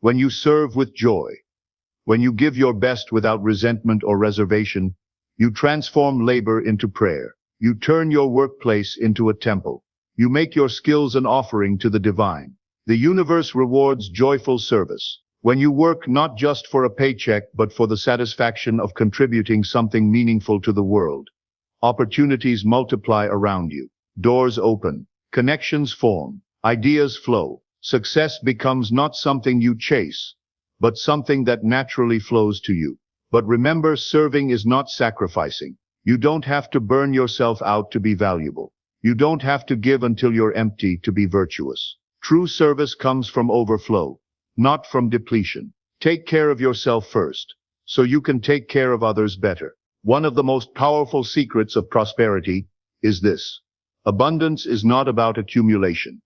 when you serve with joy, when you give your best without resentment or reservation, you transform labor into prayer. You turn your workplace into a temple. You make your skills an offering to the divine. The universe rewards joyful service. When you work not just for a paycheck but for the satisfaction of contributing something meaningful to the world, opportunities multiply around you. Doors open. Connections form. Ideas flow. Success becomes not something you chase, but something that naturally flows to you. But remember, serving is not sacrificing. You don't have to burn yourself out to be valuable. You don't have to give until you're empty to be virtuous. True service comes from overflow, not from depletion. Take care of yourself first, so you can take care of others better. One of the most powerful secrets of prosperity is this: abundance is not about accumulation.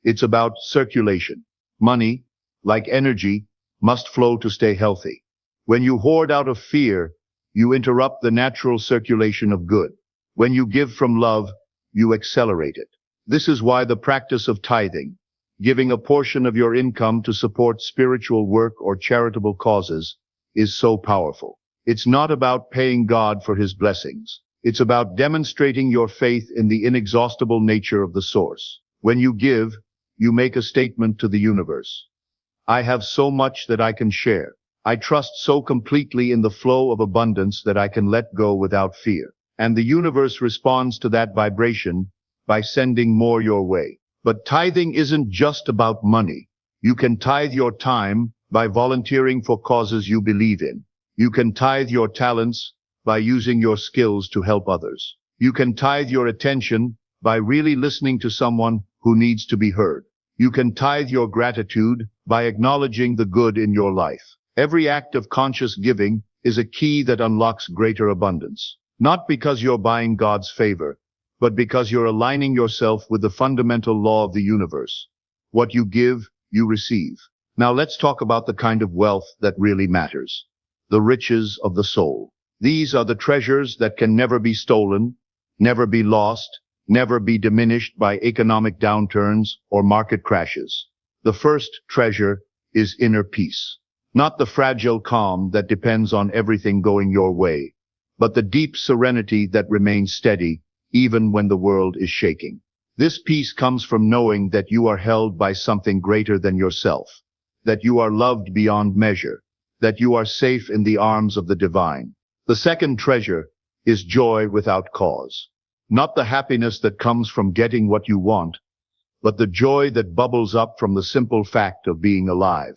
It's about circulation. Money, like energy, must flow to stay healthy. When you hoard out of fear, you interrupt the natural circulation of good. When you give from love, you accelerate it. This is why the practice of tithing, giving a portion of your income to support spiritual work or charitable causes, is so powerful. It's not about paying God for his blessings. It's about demonstrating your faith in the inexhaustible nature of the source. When you give, you make a statement to the universe. I have so much that I can share. I trust so completely in the flow of abundance that I can let go without fear. And the universe responds to that vibration by sending more your way. But tithing isn't just about money. You can tithe your time by volunteering for causes you believe in. You can tithe your talents by using your skills to help others. You can tithe your attention by really listening to someone who needs to be heard. You can tithe your gratitude by acknowledging the good in your life. Every act of conscious giving is a key that unlocks greater abundance. Not because you're buying God's favor, but because you're aligning yourself with the fundamental law of the universe. What you give, you receive. Now let's talk about the kind of wealth that really matters. The riches of the soul. These are the treasures that can never be stolen, never be lost, never be diminished by economic downturns or market crashes. The first treasure is inner peace. Not the fragile calm that depends on everything going your way, but the deep serenity that remains steady even when the world is shaking. This peace comes from knowing that you are held by something greater than yourself, that you are loved beyond measure, that you are safe in the arms of the divine. The second treasure is joy without cause. Not the happiness that comes from getting what you want, but the joy that bubbles up from the simple fact of being alive.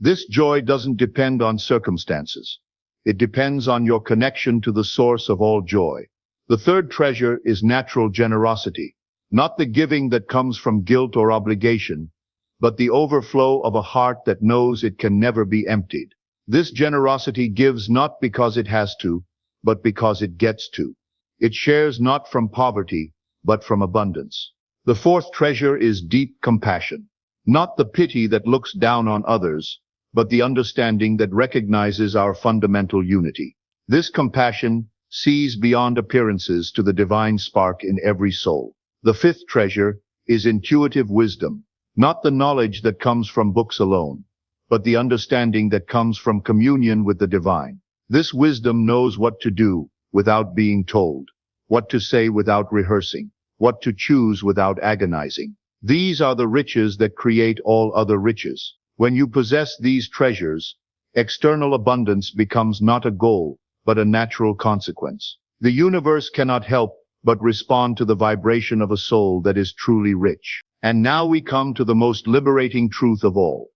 This joy doesn't depend on circumstances. It depends on your connection to the source of all joy. The third treasure is natural generosity, not the giving that comes from guilt or obligation, but the overflow of a heart that knows it can never be emptied. This generosity gives not because it has to, but because it gets to. It shares not from poverty, but from abundance. The fourth treasure is deep compassion, not the pity that looks down on others, but the understanding that recognizes our fundamental unity. This compassion sees beyond appearances to the divine spark in every soul. The fifth treasure is intuitive wisdom, not the knowledge that comes from books alone, but the understanding that comes from communion with the divine. This wisdom knows what to do without being told, what to say without rehearsing, what to choose without agonizing. These are the riches that create all other riches. When you possess these treasures, external abundance becomes not a goal, but a natural consequence. The universe cannot help but respond to the vibration of a soul that is truly rich. And now we come to the most liberating truth of all.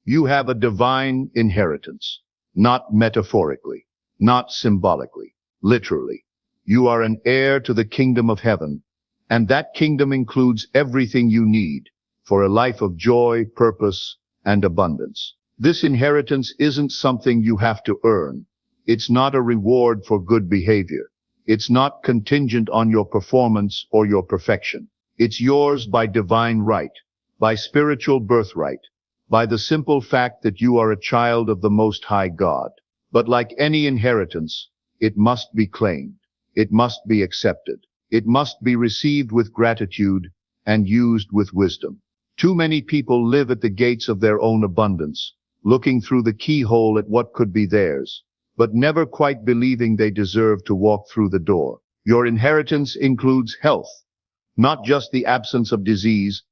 You have a divine inheritance, not metaphorically, not symbolically, literally. You are an heir to the kingdom of heaven, and that kingdom includes everything you need for a life of joy, purpose, and abundance. This inheritance isn't something you have to earn. It's not a reward for good behavior. It's not contingent on your performance or your perfection. It's yours by divine right, by spiritual birthright, by the simple fact that you are a child of the Most High God. But like any inheritance, it must be claimed. It must be accepted. It must be received with gratitude and used with wisdom. Too many people live at the gates of their own abundance, looking through the keyhole at what could be theirs, but never quite believing they deserve to walk through the door. Your inheritance includes health, not just the absence of disease,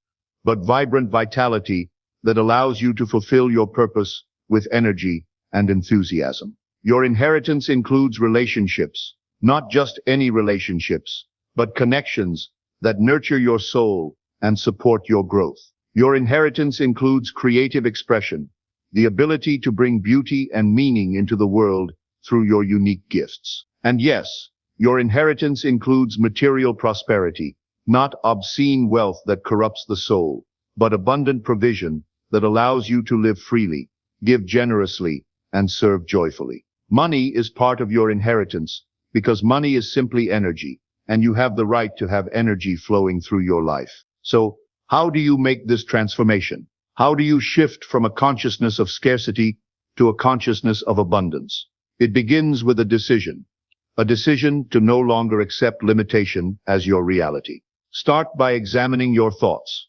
but vibrant vitality that allows you to fulfill your purpose with energy and enthusiasm. Your inheritance includes relationships, not just any relationships, but connections that nurture your soul and support your growth. Your inheritance includes creative expression, the ability to bring beauty and meaning into the world through your unique gifts. And yes, your inheritance includes material prosperity, not obscene wealth that corrupts the soul, but abundant provision that allows you to live freely, give generously, and serve joyfully. Money is part of your inheritance because money is simply energy, and you have the right to have energy flowing through your life. So, how do you make this transformation? How do you shift from a consciousness of scarcity to a consciousness of abundance? It begins with a decision to no longer accept limitation as your reality. Start by examining your thoughts.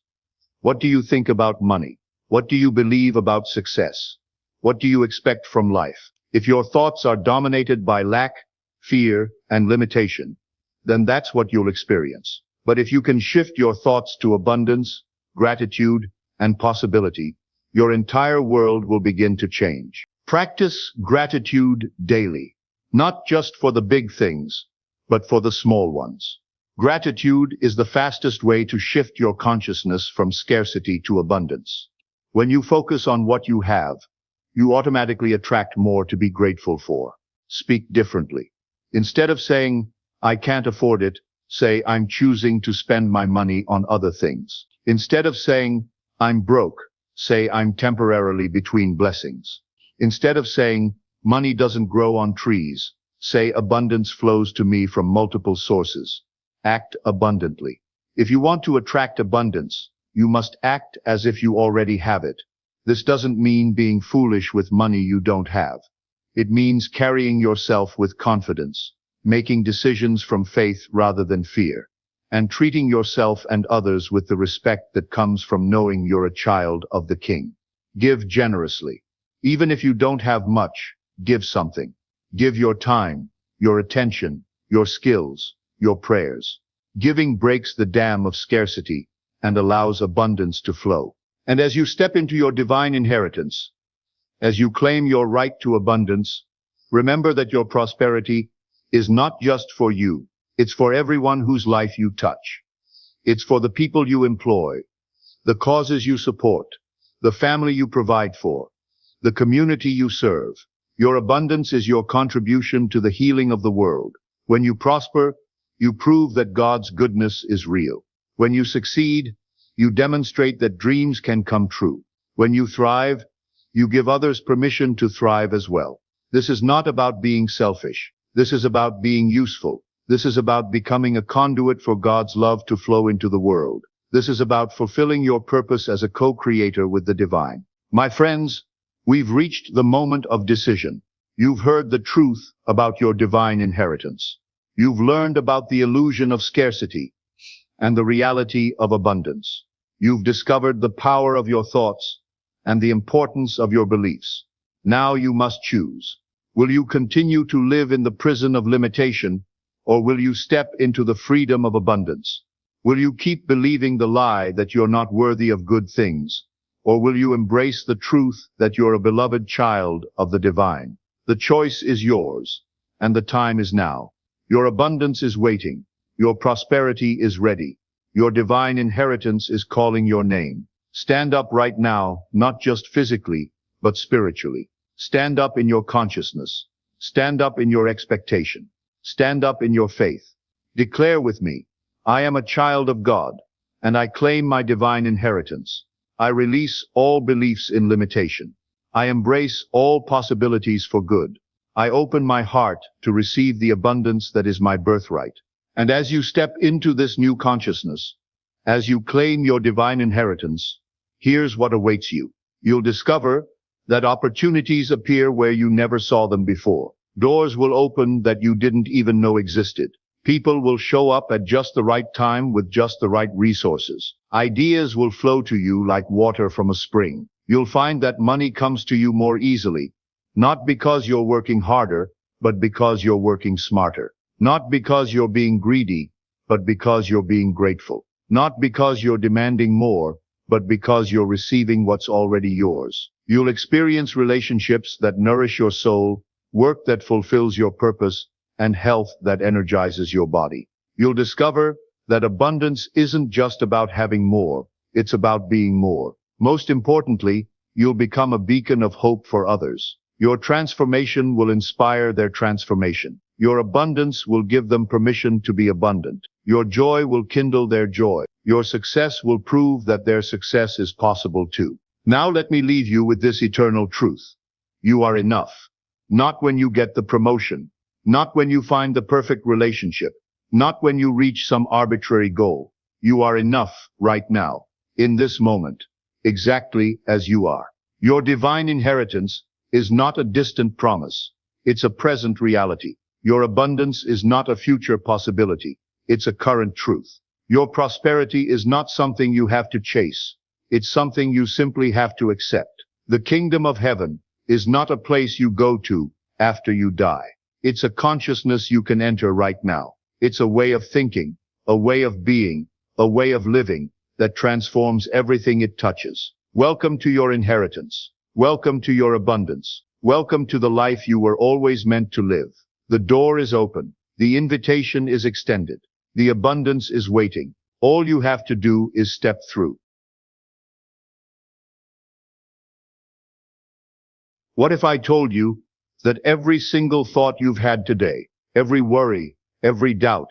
What do you think about money? What do you believe about success? What do you expect from life? If your thoughts are dominated by lack, fear, and limitation, then that's what you'll experience. But if you can shift your thoughts to abundance, gratitude, and possibility, your entire world will begin to change. Practice gratitude daily, not just for the big things, but for the small ones. Gratitude is the fastest way to shift your consciousness from scarcity to abundance. When you focus on what you have, you automatically attract more to be grateful for. Speak differently. Instead of saying, "I can't afford it," say, "I'm choosing to spend my money on other things." Instead of saying, "I'm broke," say, "I'm temporarily between blessings." Instead of saying, "Money doesn't grow on trees," say, "Abundance flows to me from multiple sources." Act abundantly. If you want to attract abundance, you must act as if you already have it. This doesn't mean being foolish with money you don't have. It means carrying yourself with confidence, making decisions from faith rather than fear, and treating yourself and others with the respect that comes from knowing you're a child of the King. Give generously. Even if you don't have much, give something. Give your time, your attention, your skills, your prayers. Giving breaks the dam of scarcity and allows abundance to flow. And as you step into your divine inheritance, as you claim your right to abundance, remember that your prosperity is not just for you. It's for everyone whose life you touch. It's for the people you employ, the causes you support, the family you provide for, the community you serve. Your abundance is your contribution to the healing of the world. When you prosper, you prove that God's goodness is real. When you succeed, you demonstrate that dreams can come true. When you thrive, you give others permission to thrive as well. This is not about being selfish. This is about being useful. This is about becoming a conduit for God's love to flow into the world. This is about fulfilling your purpose as a co-creator with the divine. My friends, we've reached the moment of decision. You've heard the truth about your divine inheritance. You've learned about the illusion of scarcity and the reality of abundance. You've discovered the power of your thoughts and the importance of your beliefs. Now you must choose. Will you continue to live in the prison of limitation, or will you step into the freedom of abundance? Will you keep believing the lie that you're not worthy of good things, or will you embrace the truth that you're a beloved child of the divine? The choice is yours, and the time is now. Your abundance is waiting. Your prosperity is ready. Your divine inheritance is calling your name. Stand up right now, not just physically, but spiritually. Stand up in your consciousness. Stand up in your expectation. Stand up in your faith. Declare with me, "I am a child of God, and I claim my divine inheritance. I release all beliefs in limitation. I embrace all possibilities for good. I open my heart to receive the abundance that is my birthright." And as you step into this new consciousness, as you claim your divine inheritance, here's what awaits you. You'll discover that opportunities appear where you never saw them before. Doors will open that you didn't even know existed. People will show up at just the right time with just the right resources. Ideas will flow to you like water from a spring. You'll find that money comes to you more easily, not because you're working harder, but because you're working smarter. Not because you're being greedy, but because you're being grateful. Not because you're demanding more, but because you're receiving what's already yours. You'll experience relationships that nourish your soul, work that fulfills your purpose, and health that energizes your body. You'll discover that abundance isn't just about having more, it's about being more. Most importantly, you'll become a beacon of hope for others. Your transformation will inspire their transformation. Your abundance will give them permission to be abundant. Your joy will kindle their joy. Your success will prove that their success is possible too. Now let me leave you with this eternal truth. You are enough. Not when you get the promotion. Not when you find the perfect relationship. Not when you reach some arbitrary goal. You are enough right now, in this moment, exactly as you are. Your divine inheritance is not a distant promise. It's a present reality. Your abundance is not a future possibility. It's a current truth. Your prosperity is not something you have to chase. It's something you simply have to accept. The kingdom of heaven is not a place you go to after you die. It's a consciousness you can enter right now. It's a way of thinking, a way of being, a way of living that transforms everything it touches. Welcome to your inheritance. Welcome to your abundance. Welcome to the life you were always meant to live. The door is open. The invitation is extended. The abundance is waiting. All you have to do is step through. What if I told you that every single thought you've had today, every worry, every doubt,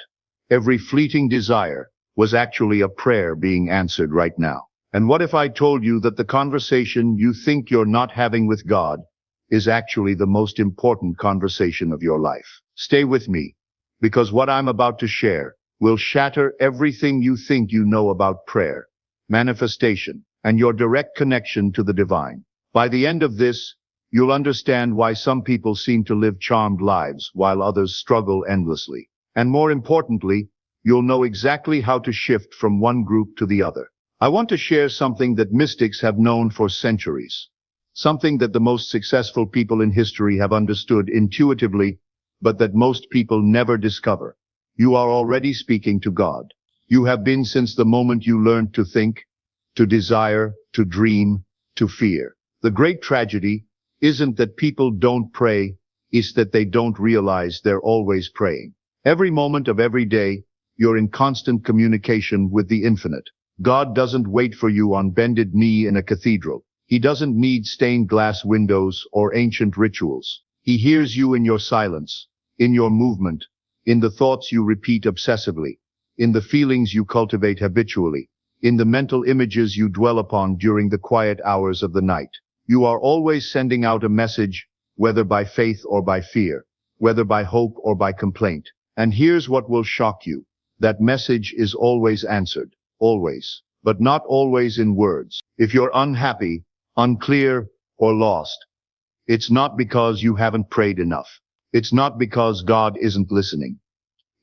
every fleeting desire, was actually a prayer being answered right now? And what if I told you that the conversation you think you're not having with God is actually the most important conversation of your life? Stay with me, because what I'm about to share will shatter everything you think you know about prayer, manifestation, and your direct connection to the divine. By the end of this, you'll understand why some people seem to live charmed lives while others struggle endlessly. And more importantly, you'll know exactly how to shift from one group to the other. I want to share something that mystics have known for centuries. Something that the most successful people in history have understood intuitively, but that most people never discover. You are already speaking to God. You have been since the moment you learned to think, to desire, to dream, to fear. The great tragedy isn't that people don't pray, it's that they don't realize they're always praying. Every moment of every day, you're in constant communication with the infinite. God doesn't wait for you on bended knee in a cathedral. He doesn't need stained glass windows or ancient rituals. He hears you in your silence, in your movement, in the thoughts you repeat obsessively, in the feelings you cultivate habitually, in the mental images you dwell upon during the quiet hours of the night. You are always sending out a message, whether by faith or by fear, whether by hope or by complaint. And here's what will shock you. That message is always answered, always, but not always in words. If you're unhappy, unclear, or lost, it's not because you haven't prayed enough. It's not because God isn't listening.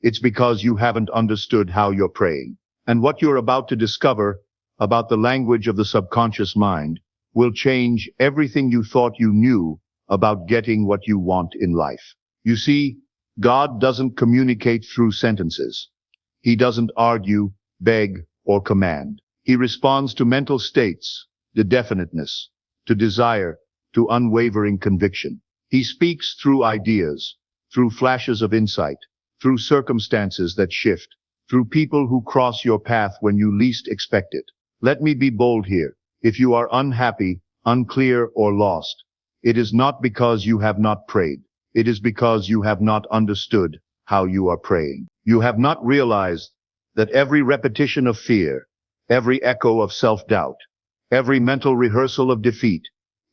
It's because you haven't understood how you're praying. And what you're about to discover about the language of the subconscious mind will change everything you thought you knew about getting what you want in life. You see, God doesn't communicate through sentences. He doesn't argue, beg, or command. He responds to mental states, to definiteness, to desire, to unwavering conviction. He speaks through ideas, through flashes of insight, through circumstances that shift, through people who cross your path when you least expect it. Let me be bold here. If you are unhappy, unclear, or lost, it is not because you have not prayed. It is because you have not understood how you are praying. You have not realized that every repetition of fear, every echo of self-doubt, every mental rehearsal of defeat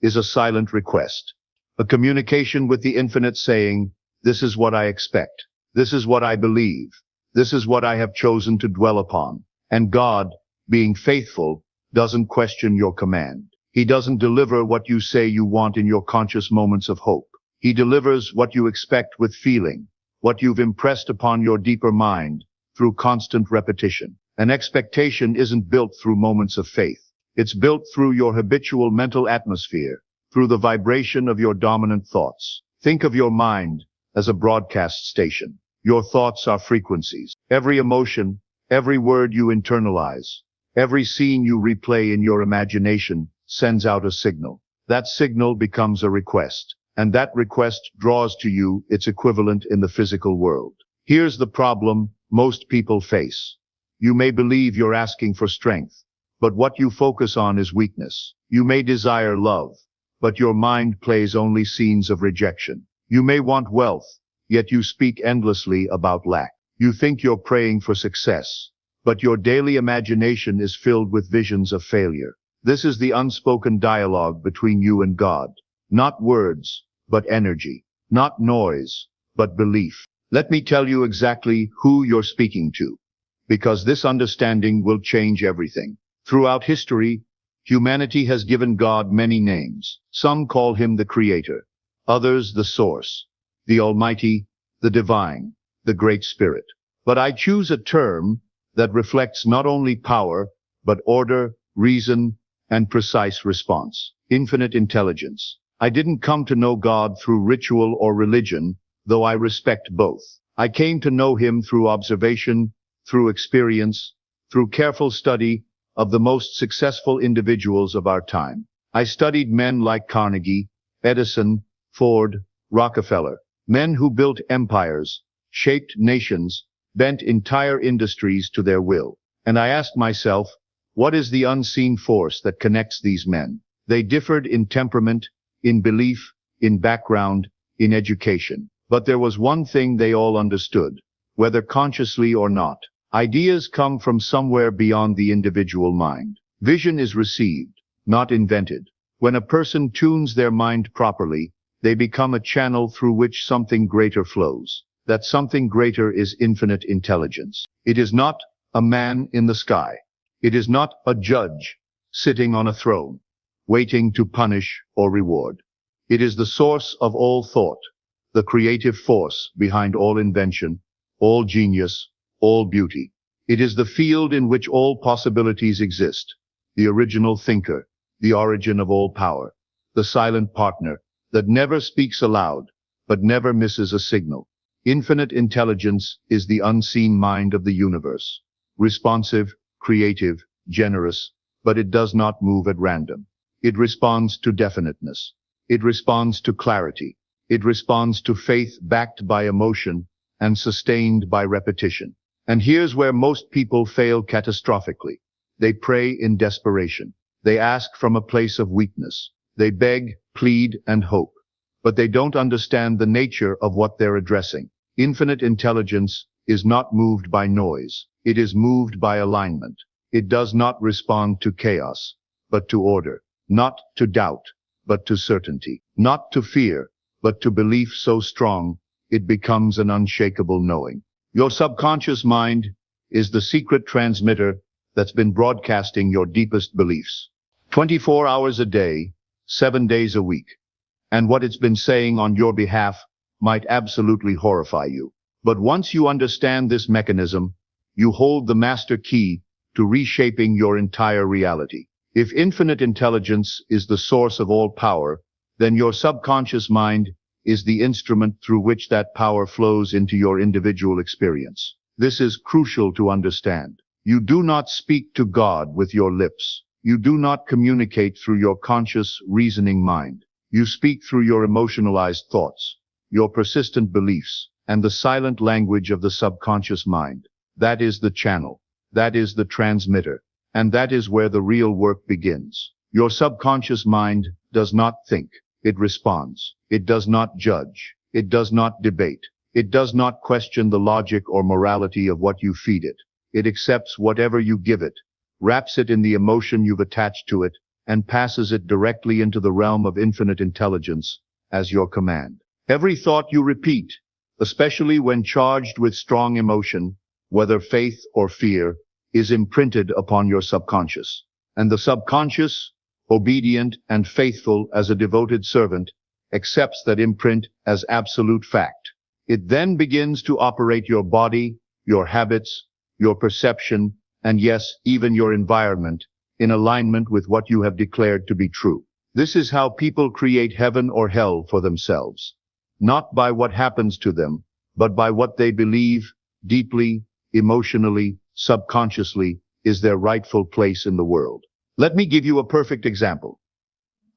is a silent request, a communication with the infinite saying, this is what I expect, this is what I believe, this is what I have chosen to dwell upon. And God, being faithful, doesn't question your command. He doesn't deliver what you say you want in your conscious moments of hope. He delivers what you expect with feeling, what you've impressed upon your deeper mind through constant repetition. An expectation isn't built through moments of faith. It's built through your habitual mental atmosphere, through the vibration of your dominant thoughts. Think of your mind as a broadcast station. Your thoughts are frequencies. Every emotion, every word you internalize, every scene you replay in your imagination sends out a signal. That signal becomes a request, and that request draws to you its equivalent in the physical world. Here's the problem most people face. You may believe you're asking for strength, but what you focus on is weakness. You may desire love, but your mind plays only scenes of rejection. You may want wealth, yet you speak endlessly about lack. You think you're praying for success, but your daily imagination is filled with visions of failure. This is the unspoken dialogue between you and God. Not words, but energy. Not noise, but belief. Let me tell you exactly who you're speaking to, because this understanding will change everything. Throughout history, humanity has given God many names. Some call him the Creator, others the Source, the Almighty, the Divine, the Great Spirit. But I choose a term that reflects not only power, but order, reason, and precise response. Infinite intelligence. I didn't come to know God through ritual or religion, though I respect both. I came to know him through observation, through experience, through careful study of the most successful individuals of our time. I studied men like Carnegie, Edison, Ford, Rockefeller, men who built empires, shaped nations, bent entire industries to their will. And I asked myself, what is the unseen force that connects these men? They differed in temperament, in belief, in background, in education. But there was one thing they all understood, whether consciously or not. Ideas come from somewhere beyond the individual mind. Vision is received, not invented. When a person tunes their mind properly, they become a channel through which something greater flows. That something greater is infinite intelligence. It is not a man in the sky. It is not a judge sitting on a throne, waiting to punish or reward. It is the source of all thought, the creative force behind all invention, all genius, all beauty. It is the field in which all possibilities exist, the original thinker, the origin of all power, the silent partner that never speaks aloud, but never misses a signal. Infinite intelligence is the unseen mind of the universe, responsive, creative, generous, but it does not move at random. It responds to definiteness. It responds to clarity. It responds to faith backed by emotion and sustained by repetition. And here's where most people fail catastrophically. They pray in desperation. They ask from a place of weakness. They beg, plead, and hope. But they don't understand the nature of what they're addressing. Infinite intelligence is not moved by noise. It is moved by alignment. It does not respond to chaos, but to order. Not to doubt, but to certainty. Not to fear, but to belief so strong, it becomes an unshakable knowing. Your subconscious mind is the secret transmitter that's been broadcasting your deepest beliefs. 24 hours a day, 7 days a week. And what it's been saying on your behalf might absolutely horrify you. But once you understand this mechanism, you hold the master key to reshaping your entire reality. If infinite intelligence is the source of all power, then your subconscious mind is the instrument through which that power flows into your individual experience. This is crucial to understand. You do not speak to God with your lips. You do not communicate through your conscious, reasoning mind. You speak through your emotionalized thoughts, your persistent beliefs, and the silent language of the subconscious mind. That is the channel. That is the transmitter. And that is where the real work begins. Your subconscious mind does not think. It responds. It does not judge. It does not debate. It does not question the logic or morality of what you feed it. It accepts whatever you give it, wraps it in the emotion you've attached to it, and passes it directly into the realm of infinite intelligence as your command. Every thought you repeat, especially when charged with strong emotion, whether faith or fear, is imprinted upon your subconscious. And the subconscious, obedient and faithful as a devoted servant, accepts that imprint as absolute fact. It then begins to operate your body, your habits, your perception, and yes, even your environment, in alignment with what you have declared to be true. This is how people create heaven or hell for themselves, not by what happens to them, but by what they believe deeply, emotionally, subconsciously is their rightful place in the world. Let me give you a perfect example.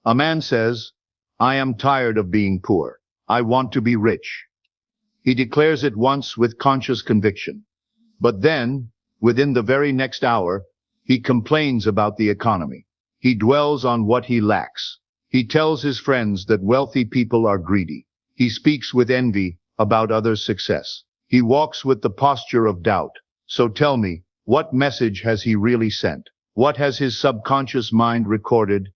A man says, "I am tired of being poor. I want to be rich." He declares it once with conscious conviction. But then, within the very next hour, he complains about the economy. He dwells on what he lacks. He tells his friends that wealthy people are greedy. He speaks with envy about others' success. He walks with the posture of doubt. So tell me, what message has he really sent? What has his subconscious mind recorded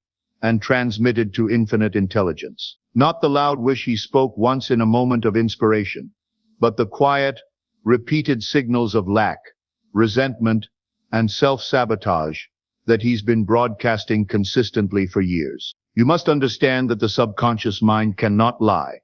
and transmitted to infinite intelligence? Not the loud wish he spoke once in a moment of inspiration, but the quiet, repeated signals of lack, resentment, and self-sabotage that he's been broadcasting consistently for years. You must understand that the subconscious mind cannot lie,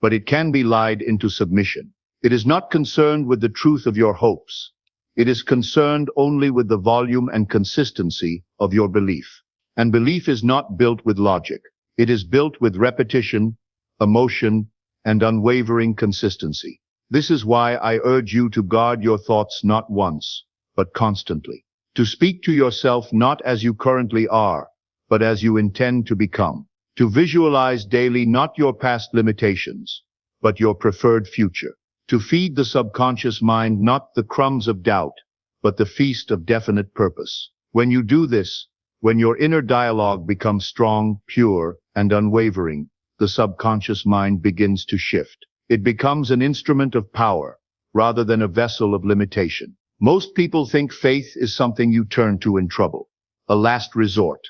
but it can be lied into submission. It is not concerned with the truth of your hopes. It is concerned only with the volume and consistency of your belief. And belief is not built with logic. It is built with repetition, emotion, and unwavering consistency. This is why I urge you to guard your thoughts not once, but constantly. To speak to yourself not as you currently are, but as you intend to become. To visualize daily not your past limitations, but your preferred future. To feed the subconscious mind not the crumbs of doubt, but the feast of definite purpose. When you do this, when your inner dialogue becomes strong, pure, and unwavering, the subconscious mind begins to shift. It becomes an instrument of power, rather than a vessel of limitation. Most people think faith is something you turn to in trouble, a last resort,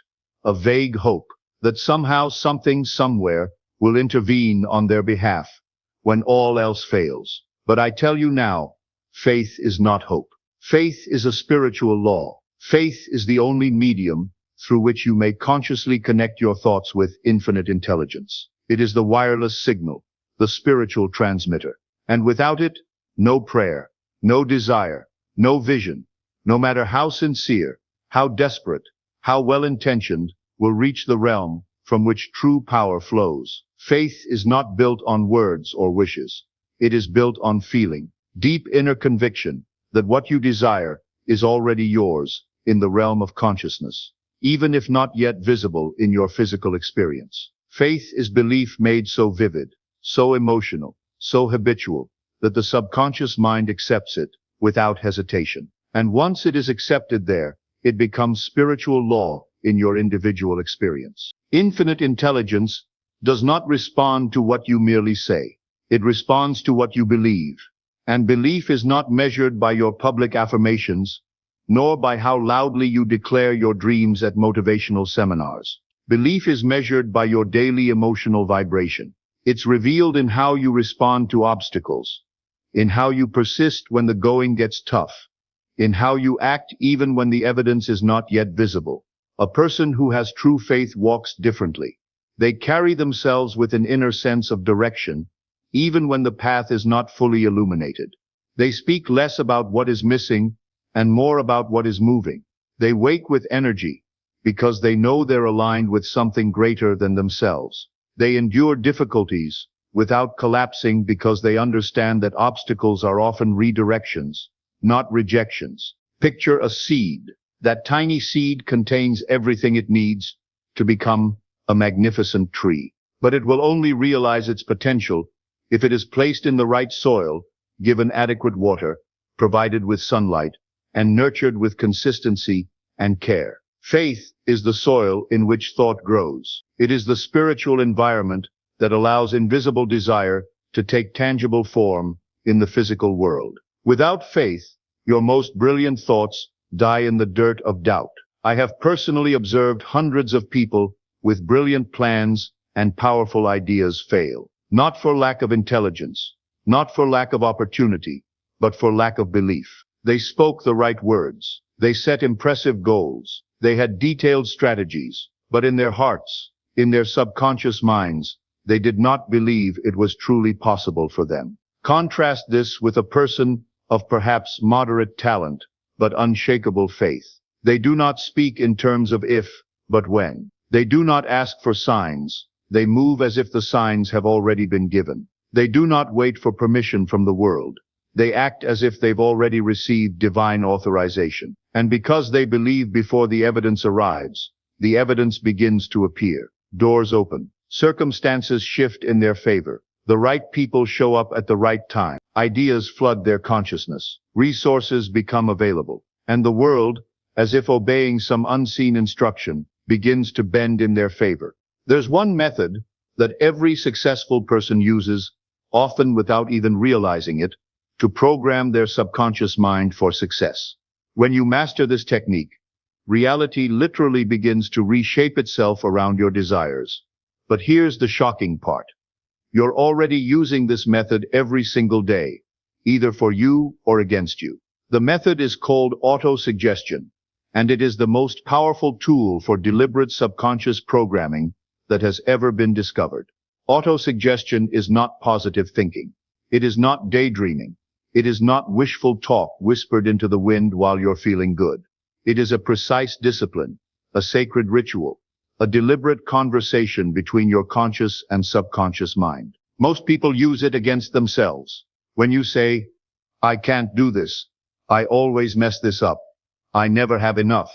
a vague hope that somehow something somewhere will intervene on their behalf when all else fails. But I tell you now, faith is not hope. Faith is a spiritual law. Faith is the only medium through which you may consciously connect your thoughts with infinite intelligence. It is the wireless signal, the spiritual transmitter. And without it, no prayer, no desire, no vision, no matter how sincere, how desperate, how well-intentioned, will reach the realm from which true power flows. Faith is not built on words or wishes. It is built on feeling, deep inner conviction that what you desire is already yours in the realm of consciousness, even if not yet visible in your physical experience. Faith is belief made so vivid, so emotional, so habitual, that the subconscious mind accepts it without hesitation. And once it is accepted there, it becomes spiritual law in your individual experience. Infinite intelligence does not respond to what you merely say. It responds to what you believe. And belief is not measured by your public affirmations, nor by how loudly you declare your dreams at motivational seminars. Belief is measured by your daily emotional vibration. It's revealed in how you respond to obstacles, in how you persist when the going gets tough, in how you act even when the evidence is not yet visible. A person who has true faith walks differently. They carry themselves with an inner sense of direction, even when the path is not fully illuminated. They speak less about what is missing and more about what is moving. They wake with energy because they know they're aligned with something greater than themselves. They endure difficulties without collapsing because they understand that obstacles are often redirections, not rejections. Picture a seed. That tiny seed contains everything it needs to become a magnificent tree. But it will only realize its potential if it is placed in the right soil, given adequate water, provided with sunlight, and nurtured with consistency and care. Faith is the soil in which thought grows. It is the spiritual environment that allows invisible desire to take tangible form in the physical world. Without faith, your most brilliant thoughts die in the dirt of doubt. I have personally observed hundreds of people with brilliant plans and powerful ideas fail. Not for lack of intelligence, not for lack of opportunity, but for lack of belief. They spoke the right words. They set impressive goals. They had detailed strategies, but in their hearts, in their subconscious minds, they did not believe it was truly possible for them. Contrast this with a person of perhaps moderate talent, but unshakable faith. They do not speak in terms of if, but when. They do not ask for signs. They move as if the signs have already been given. They do not wait for permission from the world. They act as if they've already received divine authorization. And because they believe before the evidence arrives, the evidence begins to appear. Doors open. Circumstances shift in their favor. The right people show up at the right time. Ideas flood their consciousness. Resources become available. And the world, as if obeying some unseen instruction, begins to bend in their favor. There's one method that every successful person uses, often without even realizing it, to program their subconscious mind for success. When you master this technique, reality literally begins to reshape itself around your desires. But here's the shocking part. You're already using this method every single day, either for you or against you. The method is called auto-suggestion, and it is the most powerful tool for deliberate subconscious programming that has ever been discovered. Auto-suggestion is not positive thinking. It is not daydreaming. It is not wishful talk whispered into the wind while you're feeling good. It is a precise discipline, a sacred ritual, a deliberate conversation between your conscious and subconscious mind. Most people use it against themselves. When you say, "I can't do this. I always mess this up. I never have enough.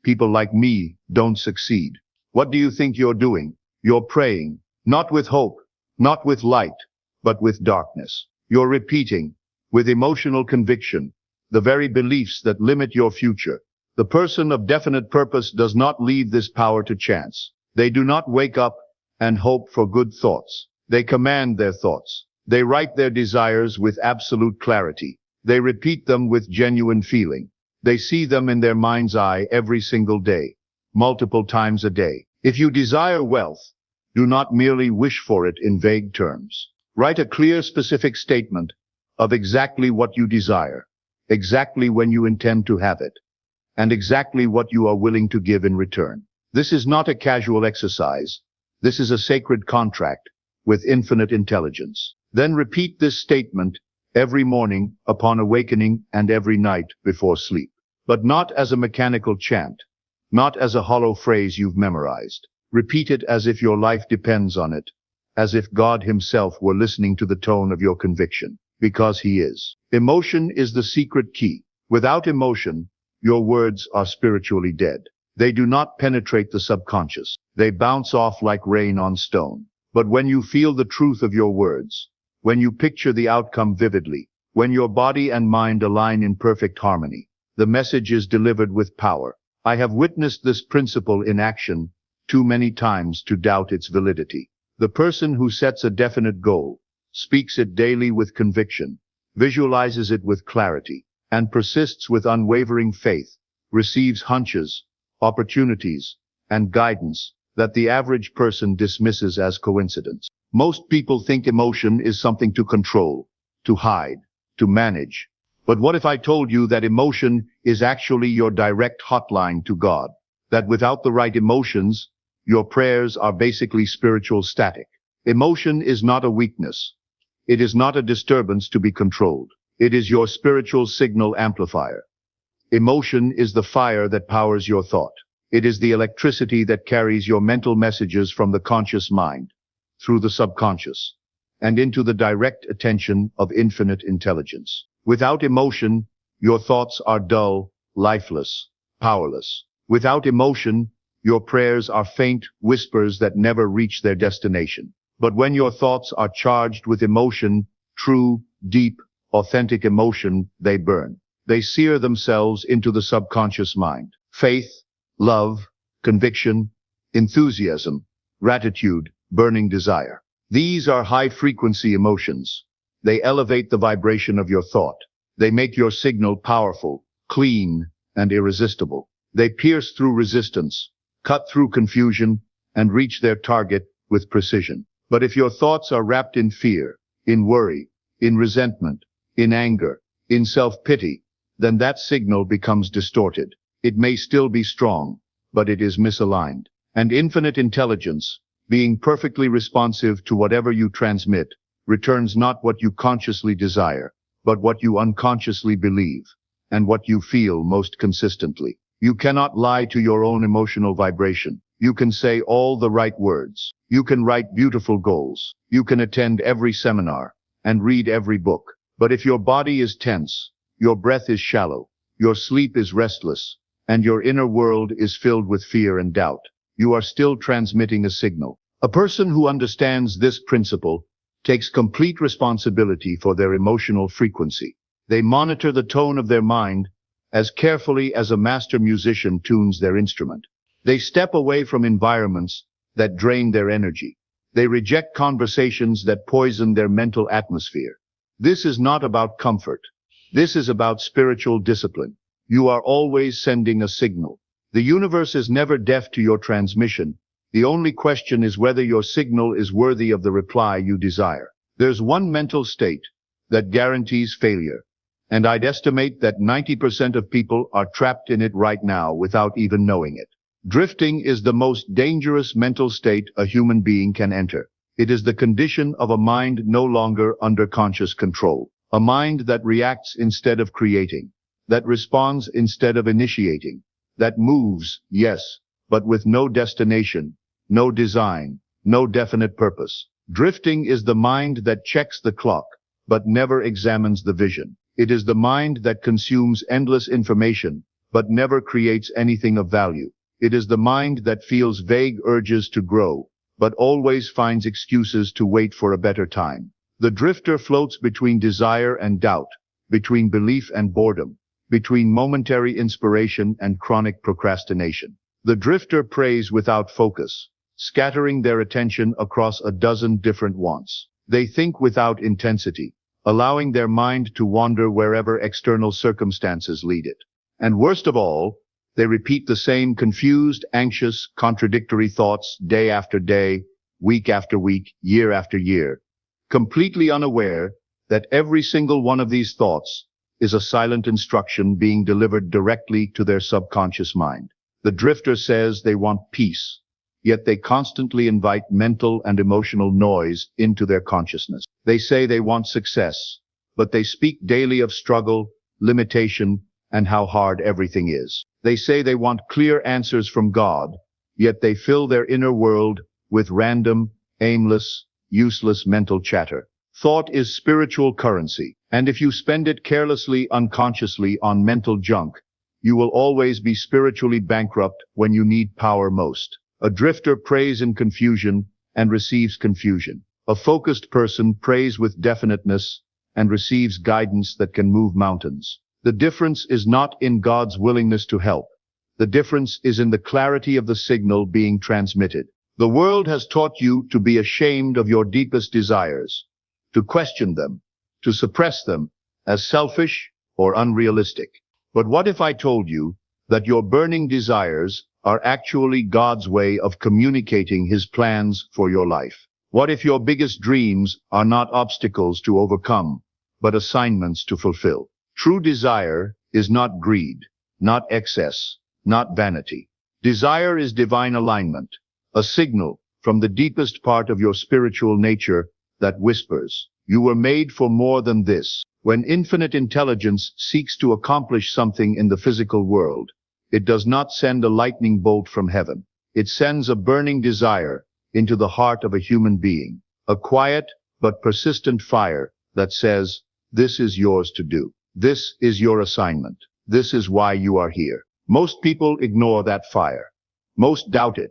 People like me don't succeed." What do you think you're doing? You're praying, not with hope, not with light, but with darkness. You're repeating, with emotional conviction, the very beliefs that limit your future. The person of definite purpose does not leave this power to chance. They do not wake up and hope for good thoughts. They command their thoughts. They write their desires with absolute clarity. They repeat them with genuine feeling. They see them in their mind's eye every single day, multiple times a day. If you desire wealth, do not merely wish for it in vague terms. Write a clear, specific statement of exactly what you desire, exactly when you intend to have it, and exactly what you are willing to give in return. This is not a casual exercise. This is a sacred contract with infinite intelligence. Then repeat this statement every morning upon awakening and every night before sleep. But not as a mechanical chant, not as a hollow phrase you've memorized. Repeat it as if your life depends on it, as if God Himself were listening to the tone of your conviction, because He is. Emotion is the secret key. Without emotion, your words are spiritually dead. They do not penetrate the subconscious. They bounce off like rain on stone. But when you feel the truth of your words, when you picture the outcome vividly, when your body and mind align in perfect harmony, the message is delivered with power. I have witnessed this principle in action too many times to doubt its validity. The person who sets a definite goal, speaks it daily with conviction, visualizes it with clarity, and persists with unwavering faith, receives hunches, opportunities, and guidance that the average person dismisses as coincidence. Most people think emotion is something to control, to hide, to manage. But what if I told you that emotion is actually your direct hotline to God? That without the right emotions, your prayers are basically spiritual static. Emotion is not a weakness. It is not a disturbance to be controlled. It is your spiritual signal amplifier. Emotion is the fire that powers your thought. It is the electricity that carries your mental messages from the conscious mind, through the subconscious, and into the direct attention of infinite intelligence. Without emotion, your thoughts are dull, lifeless, powerless. Without emotion, your prayers are faint whispers that never reach their destination. But when your thoughts are charged with emotion, true, deep, authentic emotion, they burn. They sear themselves into the subconscious mind. Faith, love, conviction, enthusiasm, gratitude, burning desire. These are high-frequency emotions. They elevate the vibration of your thought. They make your signal powerful, clean, and irresistible. They pierce through resistance, cut through confusion, and reach their target with precision. But if your thoughts are wrapped in fear, in worry, in resentment, in anger, in self-pity, then that signal becomes distorted. It may still be strong, but it is misaligned. And infinite intelligence, being perfectly responsive to whatever you transmit, returns not what you consciously desire, but what you unconsciously believe, and what you feel most consistently. You cannot lie to your own emotional vibration. You can say all the right words. You can write beautiful goals. You can attend every seminar and read every book. But if your body is tense, your breath is shallow, your sleep is restless, and your inner world is filled with fear and doubt, you are still transmitting a signal. A person who understands this principle takes complete responsibility for their emotional frequency. They monitor the tone of their mind as carefully as a master musician tunes their instrument. They step away from environments that drain their energy. They reject conversations that poison their mental atmosphere. This is not about comfort. This is about spiritual discipline. You are always sending a signal. The universe is never deaf to your transmission. The only question is whether your signal is worthy of the reply you desire. There's one mental state that guarantees failure, and I'd estimate that 90% of people are trapped in it right now without even knowing it. Drifting is the most dangerous mental state a human being can enter. It is the condition of a mind no longer under conscious control, a mind that reacts instead of creating, that responds instead of initiating, that moves, yes, but with no destination, no design, no definite purpose. Drifting is the mind that checks the clock, but never examines the vision. It is the mind that consumes endless information, but never creates anything of value. It is the mind that feels vague urges to grow, but always finds excuses to wait for a better time. The drifter floats between desire and doubt, between belief and boredom, between momentary inspiration and chronic procrastination. The drifter prays without focus, scattering their attention across a dozen different wants. They think without intensity, allowing their mind to wander wherever external circumstances lead it. And worst of all, they repeat the same confused, anxious, contradictory thoughts day after day, week after week, year after year, completely unaware that every single one of these thoughts is a silent instruction being delivered directly to their subconscious mind. The drifter says they want peace, yet they constantly invite mental and emotional noise into their consciousness. They say they want success, but they speak daily of struggle, limitation, and how hard everything is. They say they want clear answers from God, yet they fill their inner world with random, aimless, useless mental chatter. Thought is spiritual currency, and if you spend it carelessly, unconsciously on mental junk, you will always be spiritually bankrupt when you need power most. A drifter prays in confusion and receives confusion. A focused person prays with definiteness and receives guidance that can move mountains. The difference is not in God's willingness to help. The difference is in the clarity of the signal being transmitted. The world has taught you to be ashamed of your deepest desires, to question them, to suppress them as selfish or unrealistic. But what if I told you that your burning desires are actually God's way of communicating His plans for your life? What if your biggest dreams are not obstacles to overcome, but assignments to fulfill? True desire is not greed, not excess, not vanity. Desire is divine alignment, a signal from the deepest part of your spiritual nature that whispers, "You were made for more than this." When infinite intelligence seeks to accomplish something in the physical world, it does not send a lightning bolt from heaven. It sends a burning desire into the heart of a human being, a quiet but persistent fire that says, "This is yours to do. This is your assignment. This is why you are here." Most people ignore that fire. Most doubt it.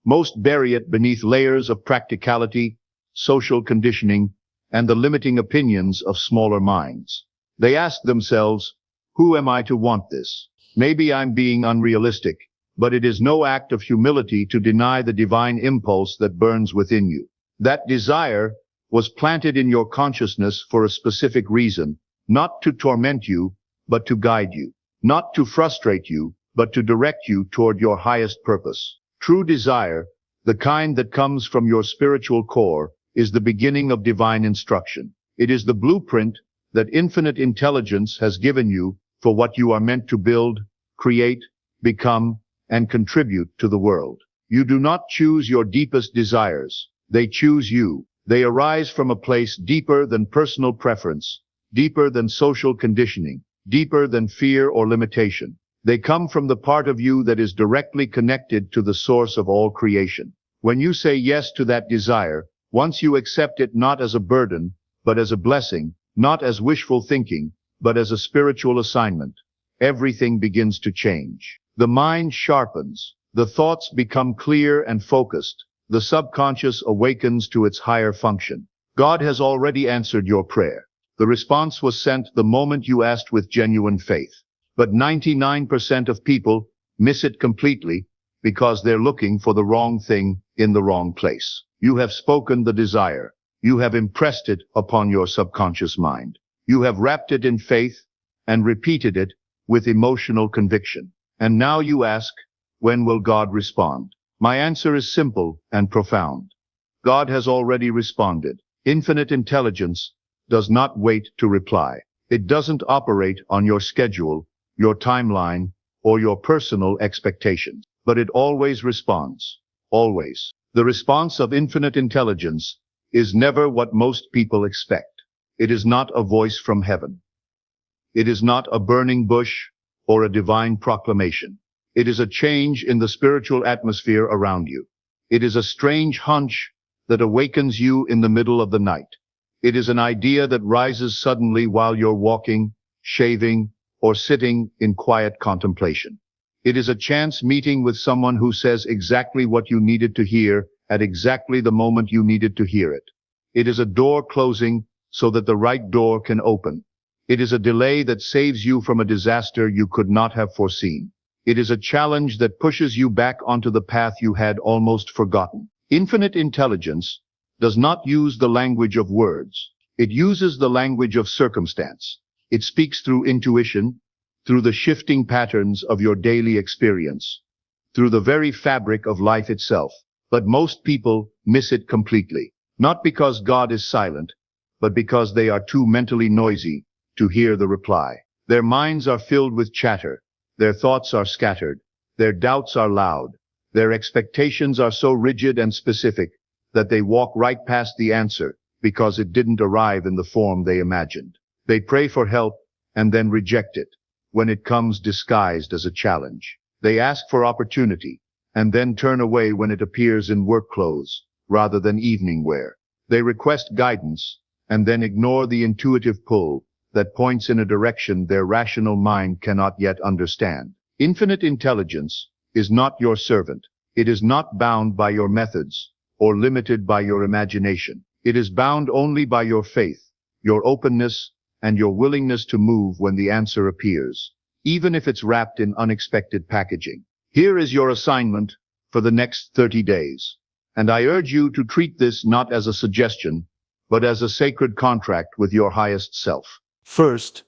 Most bury it beneath layers of practicality, social conditioning, and the limiting opinions of smaller minds. They ask themselves, who am I to want this? Maybe I'm being unrealistic, but it is no act of humility to deny the divine impulse that burns within you. That desire was planted in your consciousness for a specific reason, not to torment you, but to guide you, not to frustrate you, but to direct you toward your highest purpose. True desire, the kind that comes from your spiritual core, is the beginning of divine instruction. It is the blueprint that infinite intelligence has given you for what you are meant to build, create, become, and contribute to the world. You do not choose your deepest desires. They choose you. They arise from a place deeper than personal preference, deeper than social conditioning, deeper than fear or limitation. They come from the part of you that is directly connected to the source of all creation. When you say yes to that desire, once you accept it not as a burden, but as a blessing, not as wishful thinking, but as a spiritual assignment, everything begins to change. The mind sharpens, the thoughts become clear and focused, the subconscious awakens to its higher function. God has already answered your prayer. The response was sent the moment you asked with genuine faith. But 99% of people miss it completely because they're looking for the wrong thing in the wrong place. You have spoken the desire. You have impressed it upon your subconscious mind. You have wrapped it in faith and repeated it with emotional conviction. And now you ask, when will God respond? My answer is simple and profound. God has already responded. Infinite intelligence does not wait to reply. It doesn't operate on your schedule, your timeline, or your personal expectations, but it always responds. Always. The response of infinite intelligence is never what most people expect. It is not a voice from heaven. It is not a burning bush or a divine proclamation. It is a change in the spiritual atmosphere around you. It is a strange hunch that awakens you in the middle of the night. It is an idea that rises suddenly while you're walking, shaving, or sitting in quiet contemplation. It is a chance meeting with someone who says exactly what you needed to hear at exactly the moment you needed to hear it. It is a door closing so that the right door can open. It is a delay that saves you from a disaster you could not have foreseen. It is a challenge that pushes you back onto the path you had almost forgotten. Infinite intelligence does not use the language of words. It uses the language of circumstance. It speaks through intuition, through the shifting patterns of your daily experience, through the very fabric of life itself. But most people miss it completely. Not because God is silent, but because they are too mentally noisy to hear the reply. Their minds are filled with chatter. Their thoughts are scattered. Their doubts are loud. Their expectations are so rigid and specific that they walk right past the answer because it didn't arrive in the form they imagined. They pray for help and then reject it when it comes disguised as a challenge. They ask for opportunity and then turn away when it appears in work clothes rather than evening wear. They request guidance and then ignore the intuitive pull that points in a direction their rational mind cannot yet understand. Infinite intelligence is not your servant. It is not bound by your methods or limited by your imagination. It is bound only by your faith, your openness, and your willingness to move when the answer appears, even if it's wrapped in unexpected packaging. Here is your assignment for the next 30 days. And I urge you to treat this not as a suggestion, but as a sacred contract with your highest self. First,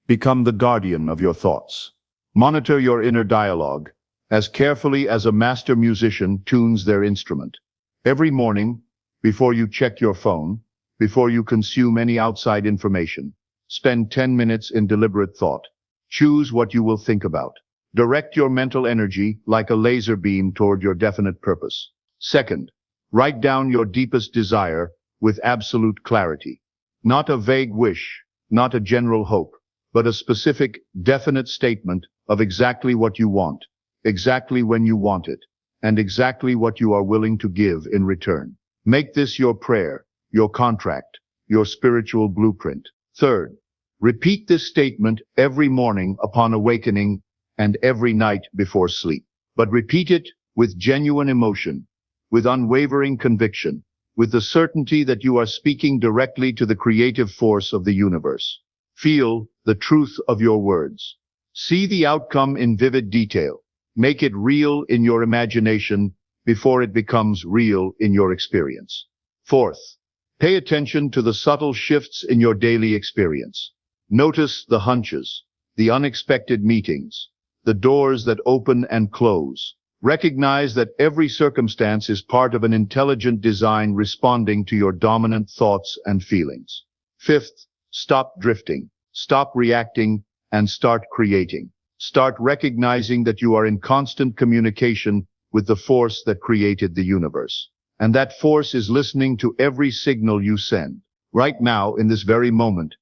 become the guardian of your thoughts. Monitor your inner dialogue as carefully as a master musician tunes their instrument. Every morning, before you check your phone, before you consume any outside information, spend 10 minutes in deliberate thought. Choose what you will think about. Direct your mental energy like a laser beam toward your definite purpose. Second, write down your deepest desire with absolute clarity. Not a vague wish, not a general hope, but a specific, definite statement of exactly what you want, exactly when you want it, and exactly what you are willing to give in return. Make this your prayer, your contract, your spiritual blueprint. Third, repeat this statement every morning upon awakening and every night before sleep. But repeat it with genuine emotion, with unwavering conviction, with the certainty that you are speaking directly to the creative force of the universe. Feel the truth of your words. See the outcome in vivid detail. Make it real in your imagination before it becomes real in your experience. Fourth, pay attention to the subtle shifts in your daily experience. Notice the hunches, the unexpected meetings, the doors that open and close. Recognize that every circumstance is part of an intelligent design responding to your dominant thoughts and feelings. Fifth, stop drifting, stop reacting, and start creating. Start recognizing that you are in constant communication with the force that created the universe. And that force is listening to every signal you send. Right now, in this very moment,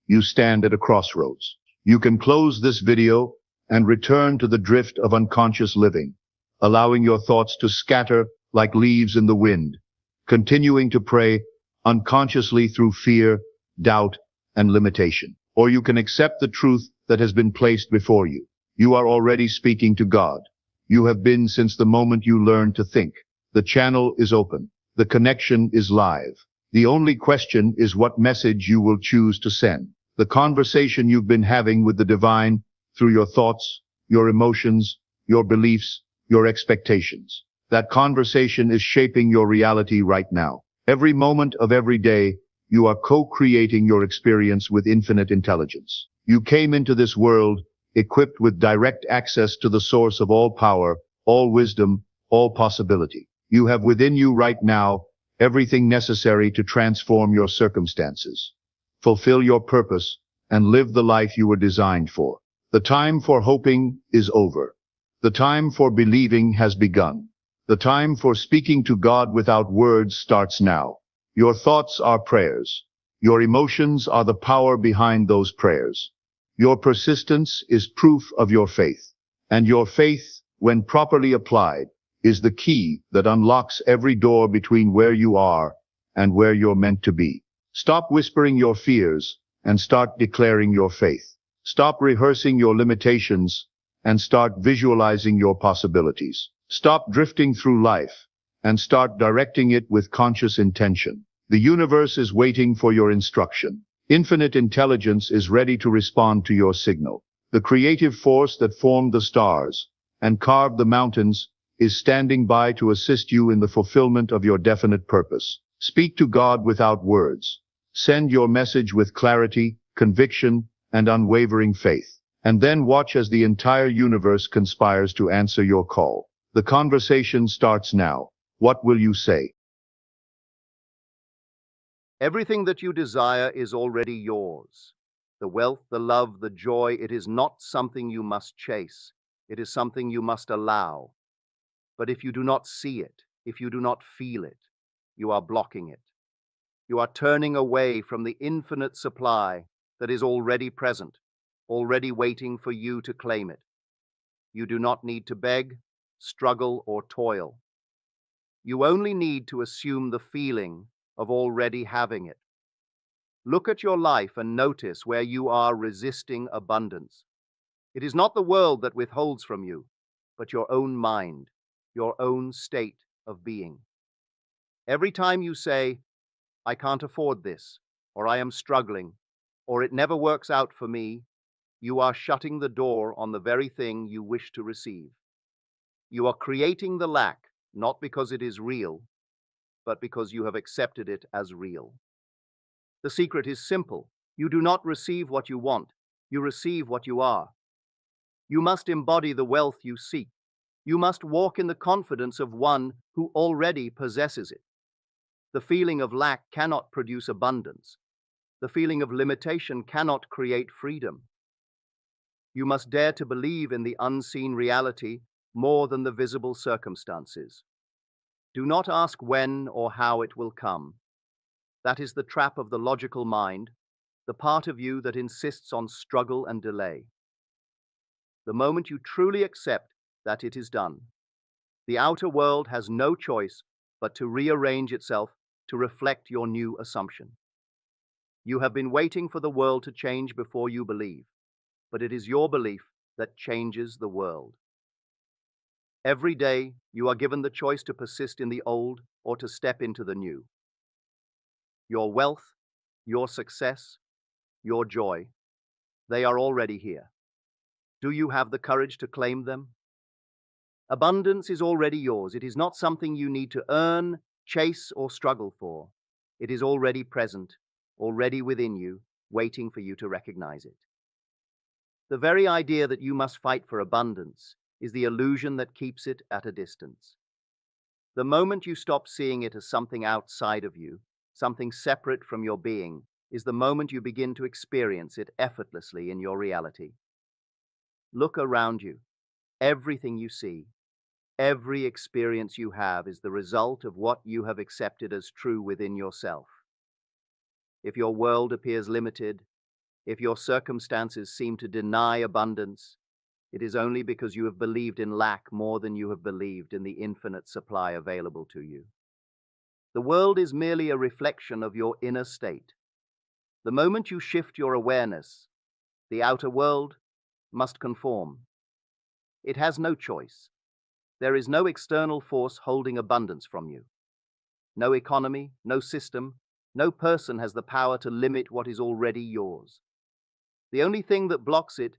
you stand at a crossroads. You can close this video and return to the drift of unconscious living, allowing your thoughts to scatter like leaves in the wind, continuing to pray unconsciously through fear, doubt, and limitation. Or you can accept the truth that has been placed before you. You are already speaking to God. You have been since the moment you learned to think. The channel is open. The connection is live. The only question is what message you will choose to send. The conversation you've been having with the divine through your thoughts, your emotions, your beliefs, your expectations. That conversation is shaping your reality right now. Every moment of every day, you are co-creating your experience with infinite intelligence. You came into this world equipped with direct access to the source of all power, all wisdom, all possibility. You have within you right now everything necessary to transform your circumstances, fulfill your purpose, and live the life you were designed for. The time for hoping is over. The time for believing has begun. The time for speaking to God without words starts now. Your thoughts are prayers. Your emotions are the power behind those prayers. Your persistence is proof of your faith. And your faith, when properly applied, is the key that unlocks every door between where you are and where you're meant to be. Stop whispering your fears and start declaring your faith. Stop rehearsing your limitations and start visualizing your possibilities. Stop drifting through life and start directing it with conscious intention. The universe is waiting for your instruction. Infinite intelligence is ready to respond to your signal. The creative force that formed the stars and carved the mountains is standing by to assist you in the fulfillment of your definite purpose. Speak to God without words. Send your message with clarity, conviction, and unwavering faith. And then watch as the entire universe conspires to answer your call. The conversation starts now. What will you say? Everything that you desire is already yours. The wealth, the love, the joy, it is not something you must chase. It is something you must allow. But if you do not see it, if you do not feel it, you are blocking it. You are turning away from the infinite supply that is already present, already waiting for you to claim it. You do not need to beg, struggle, or toil. You only need to assume the feeling of already having it. Look at your life and notice where you are resisting abundance. It is not the world that withholds from you, but your own mind, your own state of being. Every time you say, I can't afford this, or I am struggling, or it never works out for me, you are shutting the door on the very thing you wish to receive. You are creating the lack, not because it is real, but because you have accepted it as real. The secret is simple. You do not receive what you want, you receive what you are. You must embody the wealth you seek. You must walk in the confidence of one who already possesses it. The feeling of lack cannot produce abundance. The feeling of limitation cannot create freedom. You must dare to believe in the unseen reality more than the visible circumstances. Do not ask when or how it will come. That is the trap of the logical mind, the part of you that insists on struggle and delay. The moment you truly accept that it is done, the outer world has no choice but to rearrange itself to reflect your new assumption. You have been waiting for the world to change before you believe, but it is your belief that changes the world. Every day, you are given the choice to persist in the old or to step into the new. Your wealth, your success, your joy, they are already here. Do you have the courage to claim them? Abundance is already yours. It is not something you need to earn, chase, or struggle for. It is already present, already within you, waiting for you to recognize it. The very idea that you must fight for abundance is the illusion that keeps it at a distance. The moment you stop seeing it as something outside of you, something separate from your being, is the moment you begin to experience it effortlessly in your reality. Look around you. Everything you see, Every experience you have is the result of what you have accepted as true within yourself. If your world appears limited, if your circumstances seem to deny abundance, it is only because you have believed in lack more than you have believed in the infinite supply available to you. The world is merely a reflection of your inner state. The moment you shift your awareness, the outer world must conform. It has no choice. There is no external force holding abundance from you. No economy, no system, no person has the power to limit what is already yours. The only thing that blocks it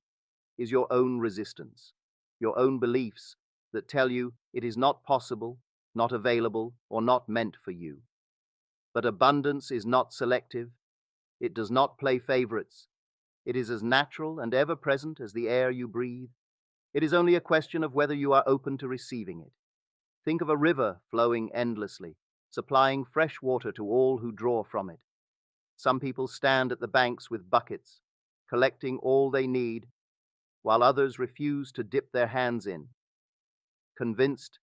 is your own resistance, your own beliefs that tell you it is not possible, not available, or not meant for you. But abundance is not selective. It does not play favorites. It is as natural and ever-present as the air you breathe. It is only a question of whether you are open to receiving it. Think of a river flowing endlessly, supplying fresh water to all who draw from it. Some people stand at the banks with buckets, collecting all they need, while others refuse to dip their hands in, convinced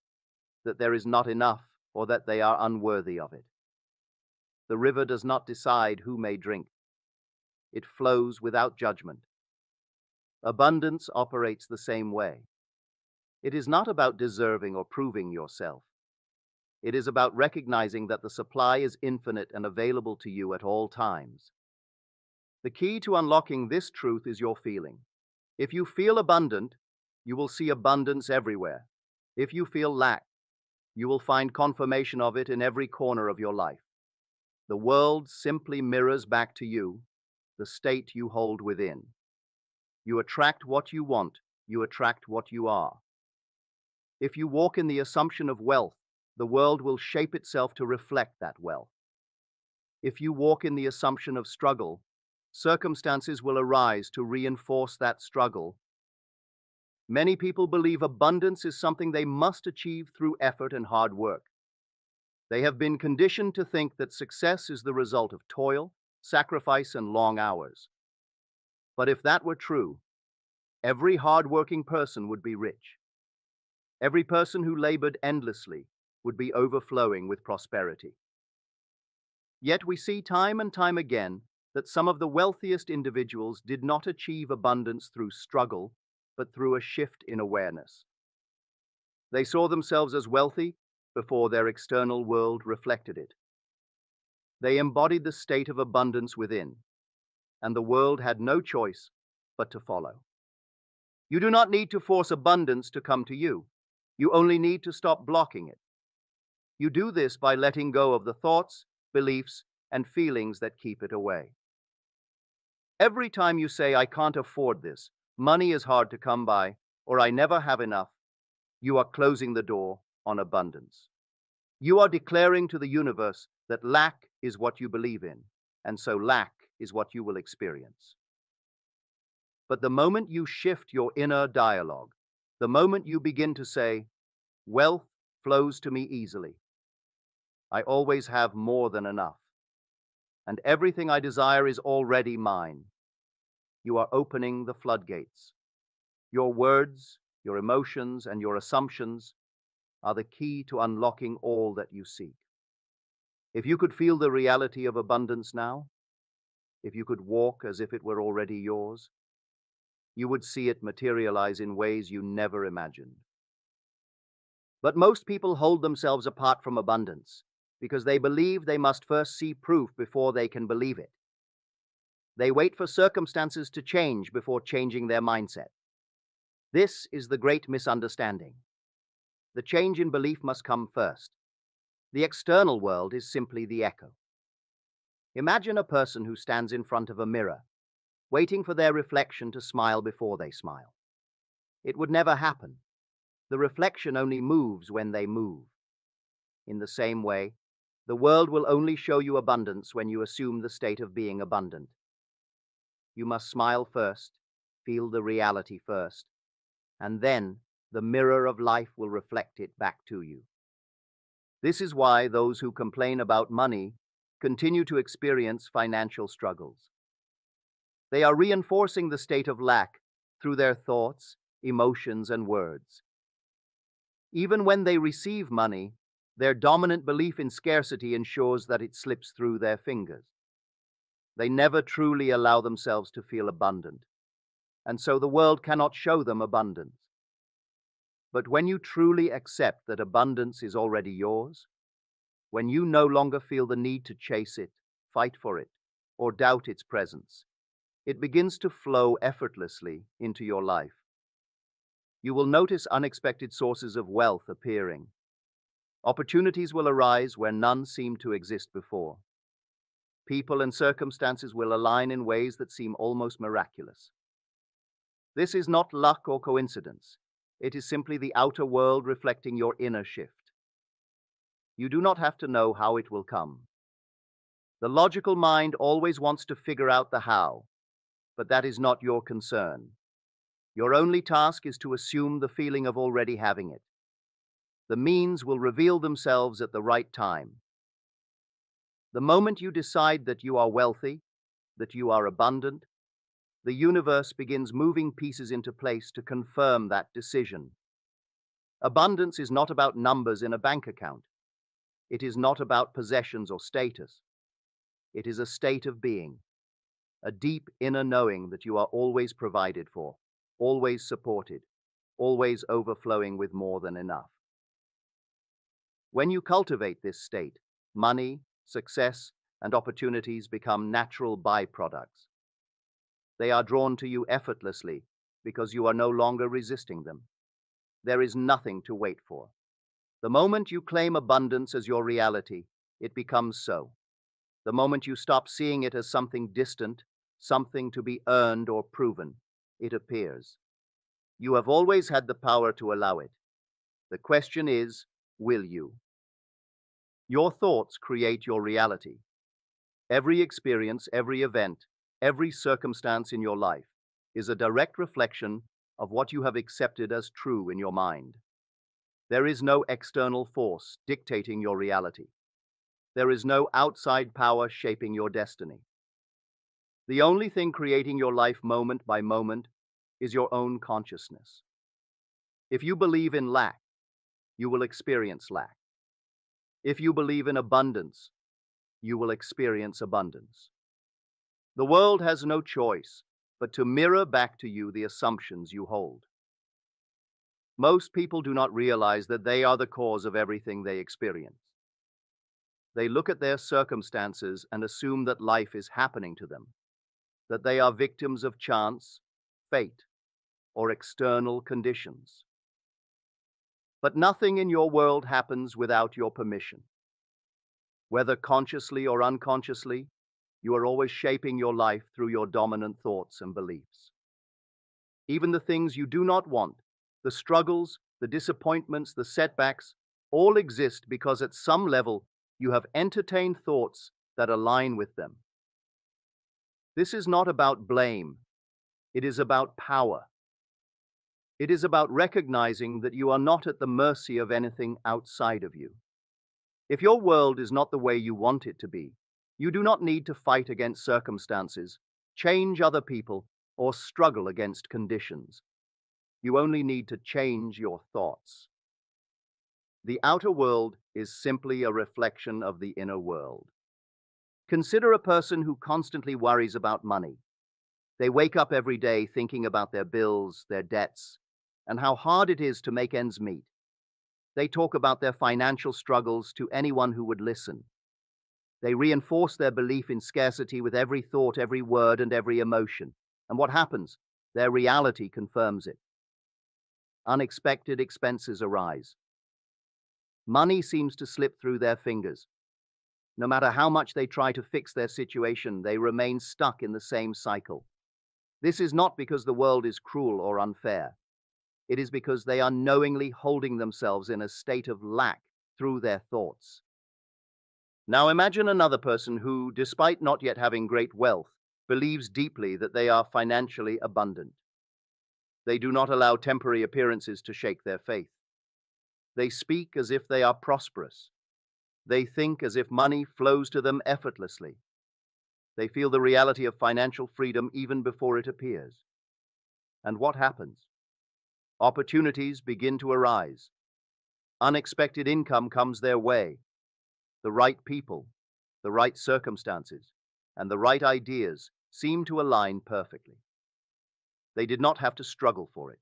that there is not enough or that they are unworthy of it. The river does not decide who may drink. It flows without judgment. Abundance operates the same way. It is not about deserving or proving yourself. It is about recognizing that the supply is infinite and available to you at all times. The key to unlocking this truth is your feeling. If you feel abundant, you will see abundance everywhere. If you feel lack, you will find confirmation of it in every corner of your life. The world simply mirrors back to you the state you hold within. You attract what you want. You attract what you are. If you walk in the assumption of wealth, the world will shape itself to reflect that wealth. If you walk in the assumption of struggle, circumstances will arise to reinforce that struggle. Many people believe abundance is something they must achieve through effort and hard work. They have been conditioned to think that success is the result of toil, sacrifice, and long hours. But if that were true, every hard-working person would be rich. Every person who labored endlessly would be overflowing with prosperity. Yet we see time and time again that some of the wealthiest individuals did not achieve abundance through struggle, but through a shift in awareness. They saw themselves as wealthy before their external world reflected it. They embodied the state of abundance within, and the world had no choice but to follow. You do not need to force abundance to come to you. You only need to stop blocking it. You do this by letting go of the thoughts, beliefs, and feelings that keep it away. Every time you say, "I can't afford this, money is hard to come by," or "I never have enough," you are closing the door on abundance. You are declaring to the universe that lack is what you believe in, and so lack is what you will experience. But the moment you shift your inner dialogue, the moment you begin to say, "Wealth flows to me easily. I always have more than enough, and everything I desire is already mine," you are opening the floodgates. Your words, your emotions, and your assumptions are the key to unlocking all that you seek. If you could feel the reality of abundance now, if you could walk as if it were already yours, you would see it materialize in ways you never imagined. But most people hold themselves apart from abundance because they believe they must first see proof before they can believe it. They wait for circumstances to change before changing their mindset. This is the great misunderstanding. The change in belief must come first. The external world is simply the echo. Imagine a person who stands in front of a mirror, waiting for their reflection to smile before they smile. It would never happen. The reflection only moves when they move. In the same way, the world will only show you abundance when you assume the state of being abundant. You must smile first, feel the reality first, and then the mirror of life will reflect it back to you. This is why those who complain about money continue to experience financial struggles. They are reinforcing the state of lack through their thoughts, emotions, and words. Even when they receive money, their dominant belief in scarcity ensures that it slips through their fingers. They never truly allow themselves to feel abundant, and so the world cannot show them abundance. But when you truly accept that abundance is already yours, when you no longer feel the need to chase it, fight for it, or doubt its presence, it begins to flow effortlessly into your life. You will notice unexpected sources of wealth appearing. Opportunities will arise where none seemed to exist before. People and circumstances will align in ways that seem almost miraculous. This is not luck or coincidence. It is simply the outer world reflecting your inner shift. You do not have to know how it will come. The logical mind always wants to figure out the how, but that is not your concern. Your only task is to assume the feeling of already having it. The means will reveal themselves at the right time. The moment you decide that you are wealthy, that you are abundant, the universe begins moving pieces into place to confirm that decision. Abundance is not about numbers in a bank account. It is not about possessions or status. It is a state of being, a deep inner knowing that you are always provided for, always supported, always overflowing with more than enough. When you cultivate this state, money, success, and opportunities become natural byproducts. They are drawn to you effortlessly because you are no longer resisting them. There is nothing to wait for. The moment you claim abundance as your reality, it becomes so. The moment you stop seeing it as something distant, something to be earned or proven, it appears. You have always had the power to allow it. The question is, will you? Your thoughts create your reality. Every experience, every event, every circumstance in your life is a direct reflection of what you have accepted as true in your mind. There is no external force dictating your reality. There is no outside power shaping your destiny. The only thing creating your life moment by moment is your own consciousness. If you believe in lack, you will experience lack. If you believe in abundance, you will experience abundance. The world has no choice but to mirror back to you the assumptions you hold. Most people do not realize that they are the cause of everything they experience. They look at their circumstances and assume that life is happening to them, that they are victims of chance, fate, or external conditions. But nothing in your world happens without your permission. Whether consciously or unconsciously, you are always shaping your life through your dominant thoughts and beliefs. Even the things you do not want, the struggles, the disappointments, the setbacks, all exist because at some level you have entertained thoughts that align with them. This is not about blame. It is about power. It is about recognizing that you are not at the mercy of anything outside of you. If your world is not the way you want it to be, you do not need to fight against circumstances, change other people, or struggle against conditions. You only need to change your thoughts. The outer world is simply a reflection of the inner world. Consider a person who constantly worries about money. They wake up every day thinking about their bills, their debts, and how hard it is to make ends meet. They talk about their financial struggles to anyone who would listen. They reinforce their belief in scarcity with every thought, every word, and every emotion. And what happens? Their reality confirms it. Unexpected expenses arise. Money seems to slip through their fingers. No matter how much they try to fix their situation, they remain stuck in the same cycle. This is not because the world is cruel or unfair. It is because they are knowingly holding themselves in a state of lack through their thoughts. Now imagine another person who, despite not yet having great wealth, believes deeply that they are financially abundant. They do not allow temporary appearances to shake their faith. They speak as if they are prosperous. They think as if money flows to them effortlessly. They feel the reality of financial freedom even before it appears. And what happens? Opportunities begin to arise. Unexpected income comes their way. The right people, the right circumstances, and the right ideas seem to align perfectly. They did not have to struggle for it.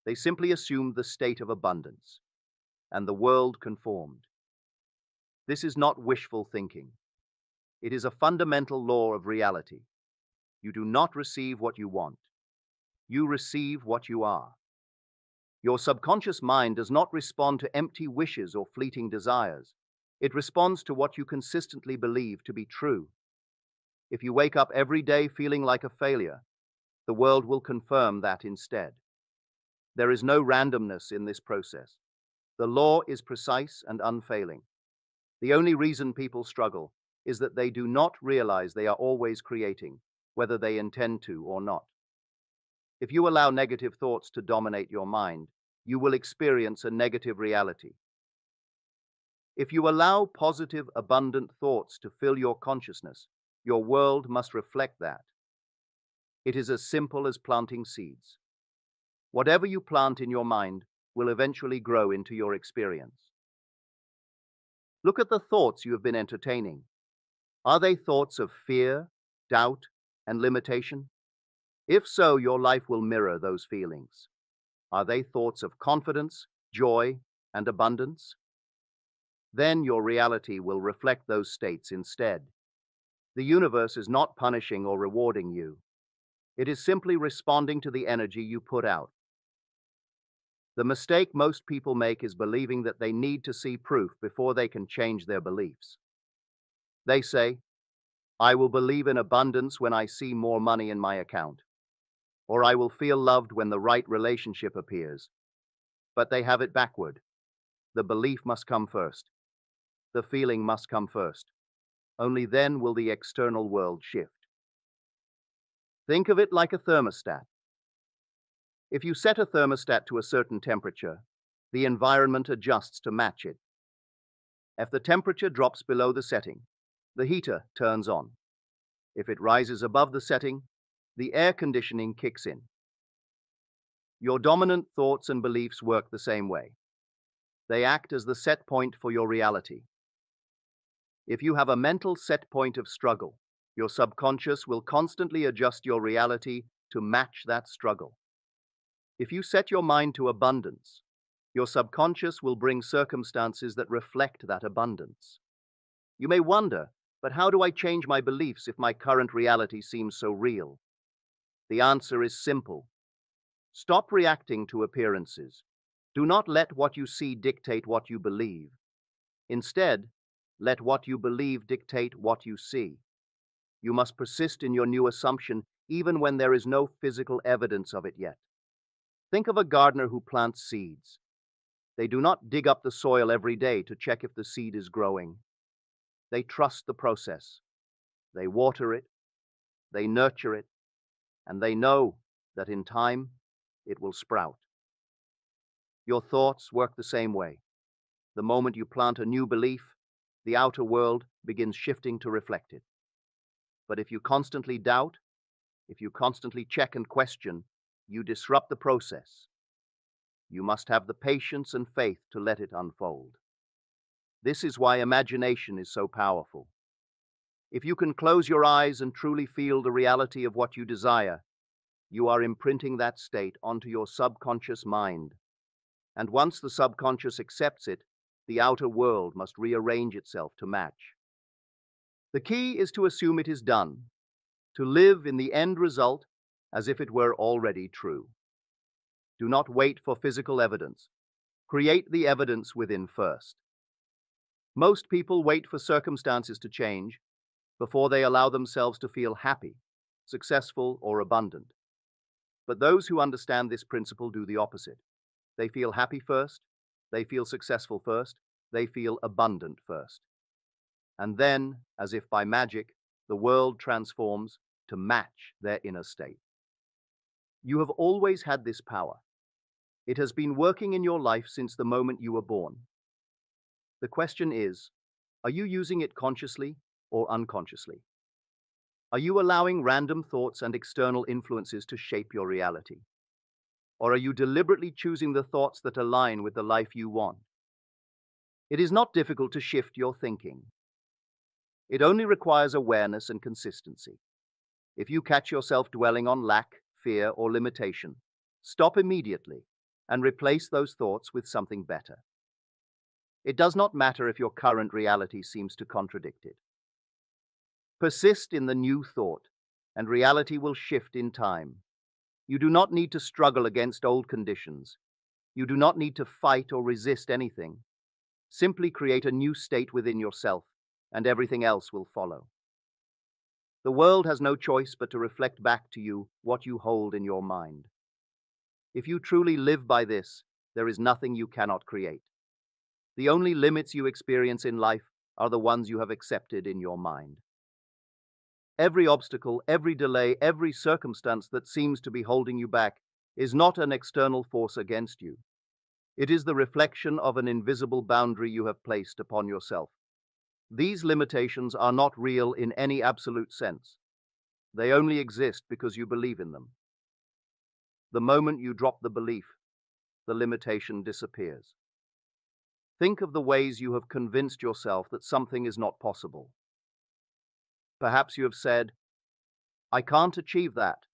They simply assumed the state of abundance, and the world conformed. This is not wishful thinking. It is a fundamental law of reality. You do not receive what you want. You receive what you are. Your subconscious mind does not respond to empty wishes or fleeting desires. It responds to what you consistently believe to be true. If you wake up every day feeling like a failure, the world will confirm that instead. There is no randomness in this process. The law is precise and unfailing. The only reason people struggle is that they do not realize they are always creating, whether they intend to or not. If you allow negative thoughts to dominate your mind, you will experience a negative reality. If you allow positive, abundant thoughts to fill your consciousness, your world must reflect that. It is as simple as planting seeds. Whatever you plant in your mind will eventually grow into your experience. Look at the thoughts you have been entertaining. Are they thoughts of fear, doubt, and limitation? If so, your life will mirror those feelings. Are they thoughts of confidence, joy, and abundance? Then your reality will reflect those states instead. The universe is not punishing or rewarding you. It is simply responding to the energy you put out. The mistake most people make is believing that they need to see proof before they can change their beliefs. They say, "I will believe in abundance when I see more money in my account," or "I will feel loved when the right relationship appears." But they have it backward. The belief must come first. The feeling must come first. Only then will the external world shift. Think of it like a thermostat. If you set a thermostat to a certain temperature, the environment adjusts to match it. If the temperature drops below the setting, the heater turns on. If it rises above the setting, the air conditioning kicks in. Your dominant thoughts and beliefs work the same way. They act as the set point for your reality. If you have a mental set point of struggle, your subconscious will constantly adjust your reality to match that struggle. If you set your mind to abundance, your subconscious will bring circumstances that reflect that abundance. You may wonder, but how do I change my beliefs if my current reality seems so real? The answer is simple. Stop reacting to appearances. Do not let what you see dictate what you believe. Instead, let what you believe dictate what you see. You must persist in your new assumption even when there is no physical evidence of it yet. Think of a gardener who plants seeds. They do not dig up the soil every day to check if the seed is growing. They trust the process. They water it, they nurture it, and they know that in time it will sprout. Your thoughts work the same way. The moment you plant a new belief, the outer world begins shifting to reflect it. But if you constantly doubt, if you constantly check and question, you disrupt the process. You must have the patience and faith to let it unfold. This is why imagination is so powerful. If you can close your eyes and truly feel the reality of what you desire, you are imprinting that state onto your subconscious mind. And once the subconscious accepts it, the outer world must rearrange itself to match. The key is to assume it is done, to live in the end result as if it were already true. Do not wait for physical evidence. Create the evidence within first. Most people wait for circumstances to change before they allow themselves to feel happy, successful, or abundant. But those who understand this principle do the opposite. They feel happy first, they feel successful first, they feel abundant first. And then, as if by magic, the world transforms to match their inner state. You have always had this power. It has been working in your life since the moment you were born. The question is, are you using it consciously or unconsciously? Are you allowing random thoughts and external influences to shape your reality? Or are you deliberately choosing the thoughts that align with the life you want? It is not difficult to shift your thinking. It only requires awareness and consistency. If you catch yourself dwelling on lack, fear, or limitation, stop immediately and replace those thoughts with something better. It does not matter if your current reality seems to contradict it. Persist in the new thought, and reality will shift in time. You do not need to struggle against old conditions. You do not need to fight or resist anything. Simply create a new state within yourself, and everything else will follow. The world has no choice but to reflect back to you what you hold in your mind. If you truly live by this, there is nothing you cannot create. The only limits you experience in life are the ones you have accepted in your mind. Every obstacle, every delay, every circumstance that seems to be holding you back is not an external force against you. It is the reflection of an invisible boundary you have placed upon yourself. These limitations are not real in any absolute sense. They only exist because you believe in them. The moment you drop the belief, the limitation disappears. Think of the ways you have convinced yourself that something is not possible. Perhaps you have said, "I can't achieve that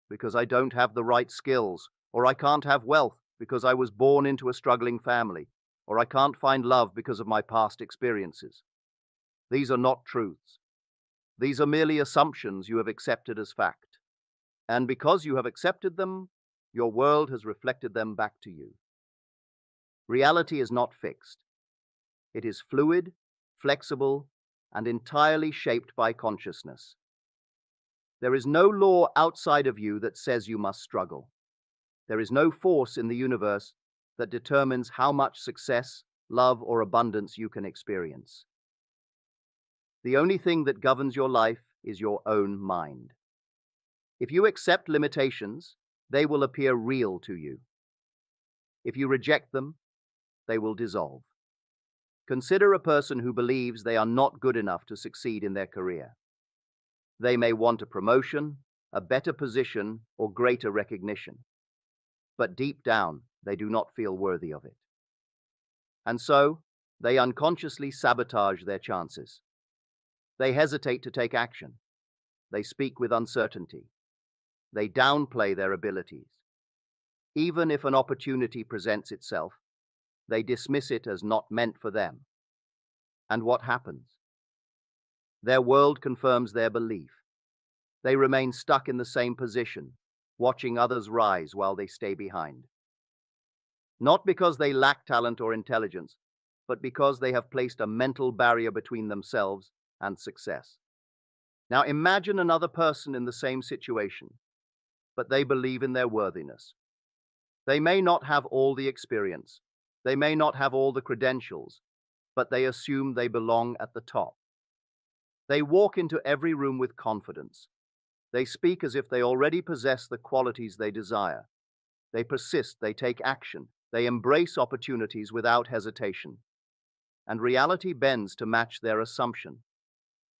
because I don't have the right skills," or "I can't have wealth because I was born into a struggling family," or "I can't find love because of my past experiences." These are not truths. These are merely assumptions you have accepted as fact. And because you have accepted them, your world has reflected them back to you. Reality is not fixed. It is fluid, flexible, and entirely shaped by consciousness. There is no law outside of you that says you must struggle. There is no force in the universe that determines how much success, love, or abundance you can experience. The only thing that governs your life is your own mind. If you accept limitations, they will appear real to you. If you reject them, they will dissolve. Consider a person who believes they are not good enough to succeed in their career. They may want a promotion, a better position, or greater recognition. But deep down, they do not feel worthy of it. And so, they unconsciously sabotage their chances. They hesitate to take action. They speak with uncertainty. They downplay their abilities. Even if an opportunity presents itself, they dismiss it as not meant for them. And what happens? Their world confirms their belief. They remain stuck in the same position, watching others rise while they stay behind. Not because they lack talent or intelligence, but because they have placed a mental barrier between themselves and success. Now imagine another person in the same situation, but they believe in their worthiness. They may not have all the experience, they may not have all the credentials, but they assume they belong at the top. They walk into every room with confidence. They speak as if they already possess the qualities they desire. They persist, they take action, they embrace opportunities without hesitation. And reality bends to match their assumption.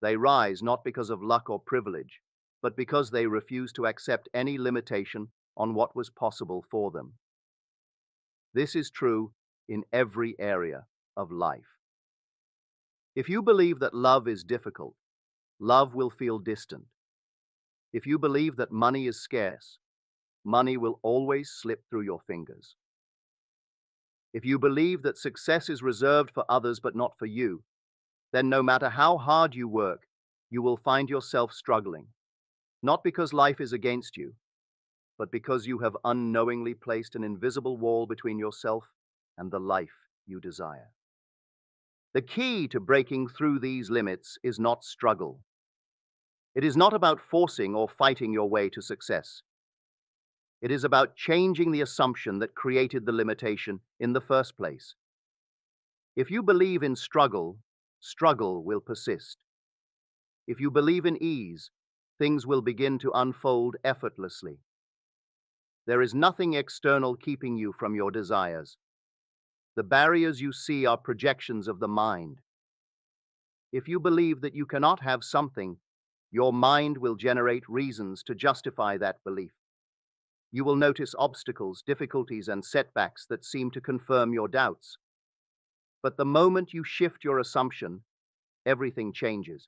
They rise not because of luck or privilege, but because they refuse to accept any limitation on what was possible for them. This is true in every area of life. If you believe that love is difficult, love will feel distant. If you believe that money is scarce, money will always slip through your fingers. If you believe that success is reserved for others but not for you, then no matter how hard you work, you will find yourself struggling, not because life is against you, but because you have unknowingly placed an invisible wall between yourself and the life you desire. The key to breaking through these limits is not struggle. It is not about forcing or fighting your way to success. It is about changing the assumption that created the limitation in the first place. If you believe in struggle, struggle will persist. If you believe in ease, things will begin to unfold effortlessly. There is nothing external keeping you from your desires. The barriers you see are projections of the mind. If you believe that you cannot have something, your mind will generate reasons to justify that belief. You will notice obstacles, difficulties, and setbacks that seem to confirm your doubts. But the moment you shift your assumption, everything changes.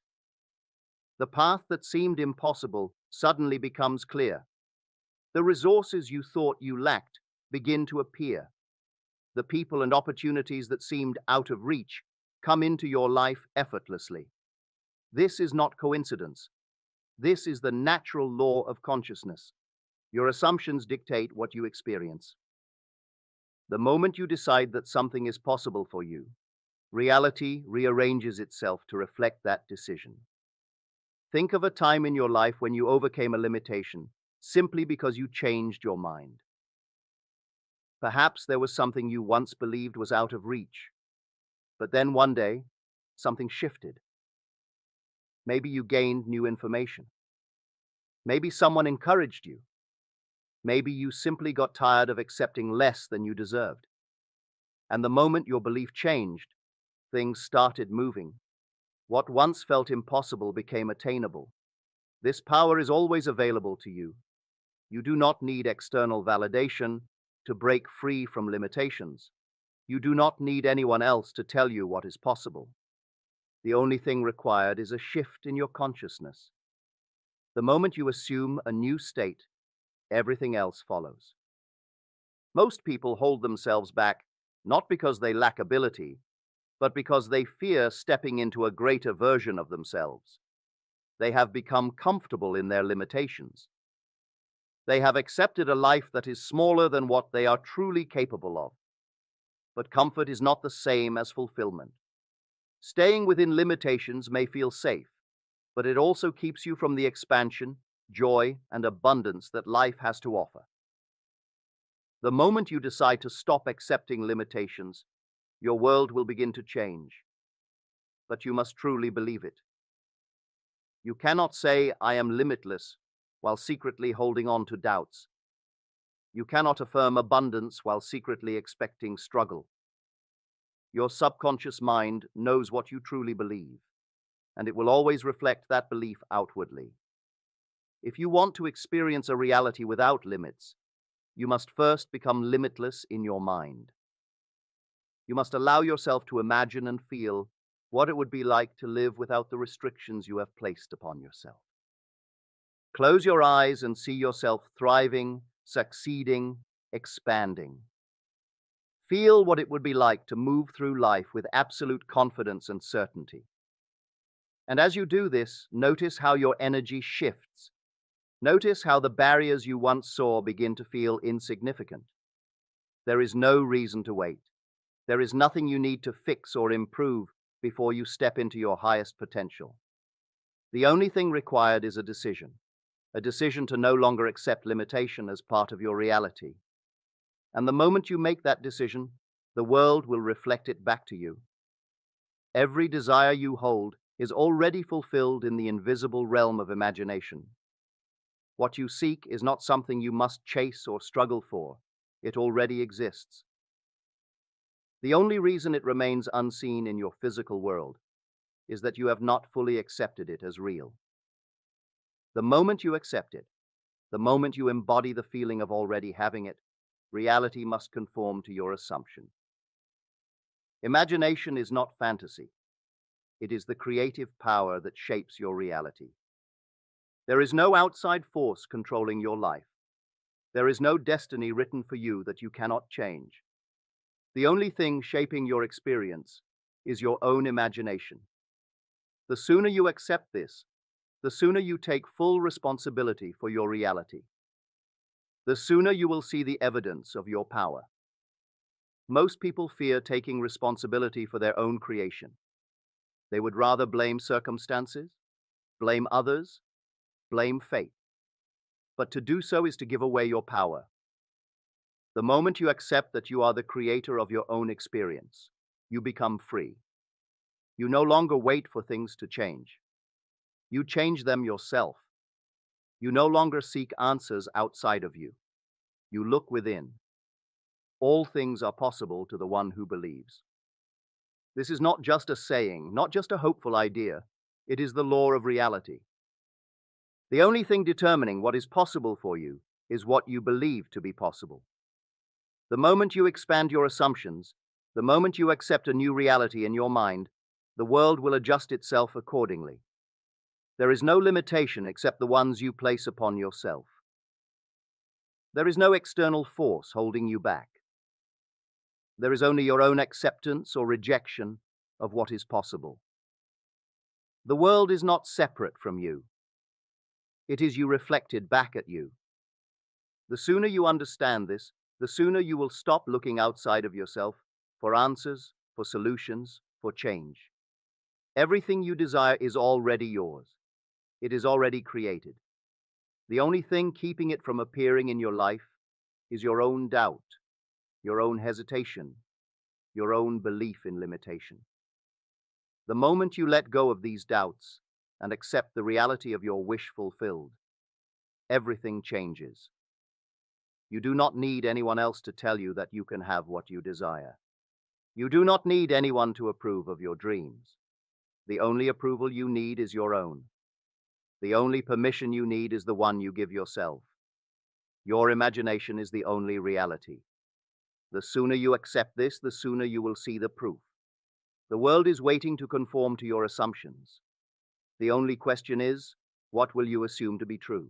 The path that seemed impossible suddenly becomes clear. The resources you thought you lacked begin to appear. The people and opportunities that seemed out of reach come into your life effortlessly. This is not coincidence. This is the natural law of consciousness. Your assumptions dictate what you experience. The moment you decide that something is possible for you, reality rearranges itself to reflect that decision. Think of a time in your life when you overcame a limitation simply because you changed your mind. Perhaps there was something you once believed was out of reach, but then one day, something shifted. Maybe you gained new information. Maybe someone encouraged you. Maybe you simply got tired of accepting less than you deserved. And the moment your belief changed, things started moving. What once felt impossible became attainable. This power is always available to you. You do not need external validation to break free from limitations. You do not need anyone else to tell you what is possible. The only thing required is a shift in your consciousness. The moment you assume a new state, everything else follows. Most people hold themselves back not because they lack ability, but because they fear stepping into a greater version of themselves. They have become comfortable in their limitations. They have accepted a life that is smaller than what they are truly capable of. But comfort is not the same as fulfillment. Staying within limitations may feel safe, but it also keeps you from the expansion, joy, and abundance that life has to offer. The moment you decide to stop accepting limitations, your world will begin to change. But you must truly believe it. You cannot say, "I am limitless," while secretly holding on to doubts. You cannot affirm abundance while secretly expecting struggle. Your subconscious mind knows what you truly believe, and it will always reflect that belief outwardly. If you want to experience a reality without limits, you must first become limitless in your mind. You must allow yourself to imagine and feel what it would be like to live without the restrictions you have placed upon yourself. Close your eyes and see yourself thriving, succeeding, expanding. Feel what it would be like to move through life with absolute confidence and certainty. And as you do this, notice how your energy shifts. Notice how the barriers you once saw begin to feel insignificant. There is no reason to wait. There is nothing you need to fix or improve before you step into your highest potential. The only thing required is a decision to no longer accept limitation as part of your reality. And the moment you make that decision, the world will reflect it back to you. Every desire you hold is already fulfilled in the invisible realm of imagination. What you seek is not something you must chase or struggle for. It already exists. The only reason it remains unseen in your physical world is that you have not fully accepted it as real. The moment you accept it, the moment you embody the feeling of already having it, reality must conform to your assumption. Imagination is not fantasy. It is the creative power that shapes your reality. There is no outside force controlling your life. There is no destiny written for you that you cannot change. The only thing shaping your experience is your own imagination. The sooner you accept this, the sooner you take full responsibility for your reality. The sooner you will see the evidence of your power. Most people fear taking responsibility for their own creation. They would rather blame circumstances, blame others, blame fate. But to do so is to give away your power. The moment you accept that you are the creator of your own experience, you become free. You no longer wait for things to change. You change them yourself. You no longer seek answers outside of you. You look within. All things are possible to the one who believes. This is not just a saying, not just a hopeful idea. It is the law of reality. The only thing determining what is possible for you is what you believe to be possible. The moment you expand your assumptions, The moment you accept a new reality in your mind, the world will adjust itself accordingly. There is no limitation except the ones you place upon yourself. There is no external force holding you back. There is only your own acceptance or rejection of what is possible. The world is not separate from you. It is you reflected back at you. The sooner you understand this, the sooner you will stop looking outside of yourself for answers, for solutions, for change. Everything you desire is already yours. It is already created. The only thing keeping it from appearing in your life is your own doubt, your own hesitation, your own belief in limitation. The moment you let go of these doubts and accept the reality of your wish fulfilled, everything changes. You do not need anyone else to tell you that you can have what you desire. You do not need anyone to approve of your dreams. The only approval you need is your own. The only permission you need is the one you give yourself. Your imagination is the only reality. The sooner you accept this, the sooner you will see the proof. The world is waiting to conform to your assumptions. The only question is, what will you assume to be true?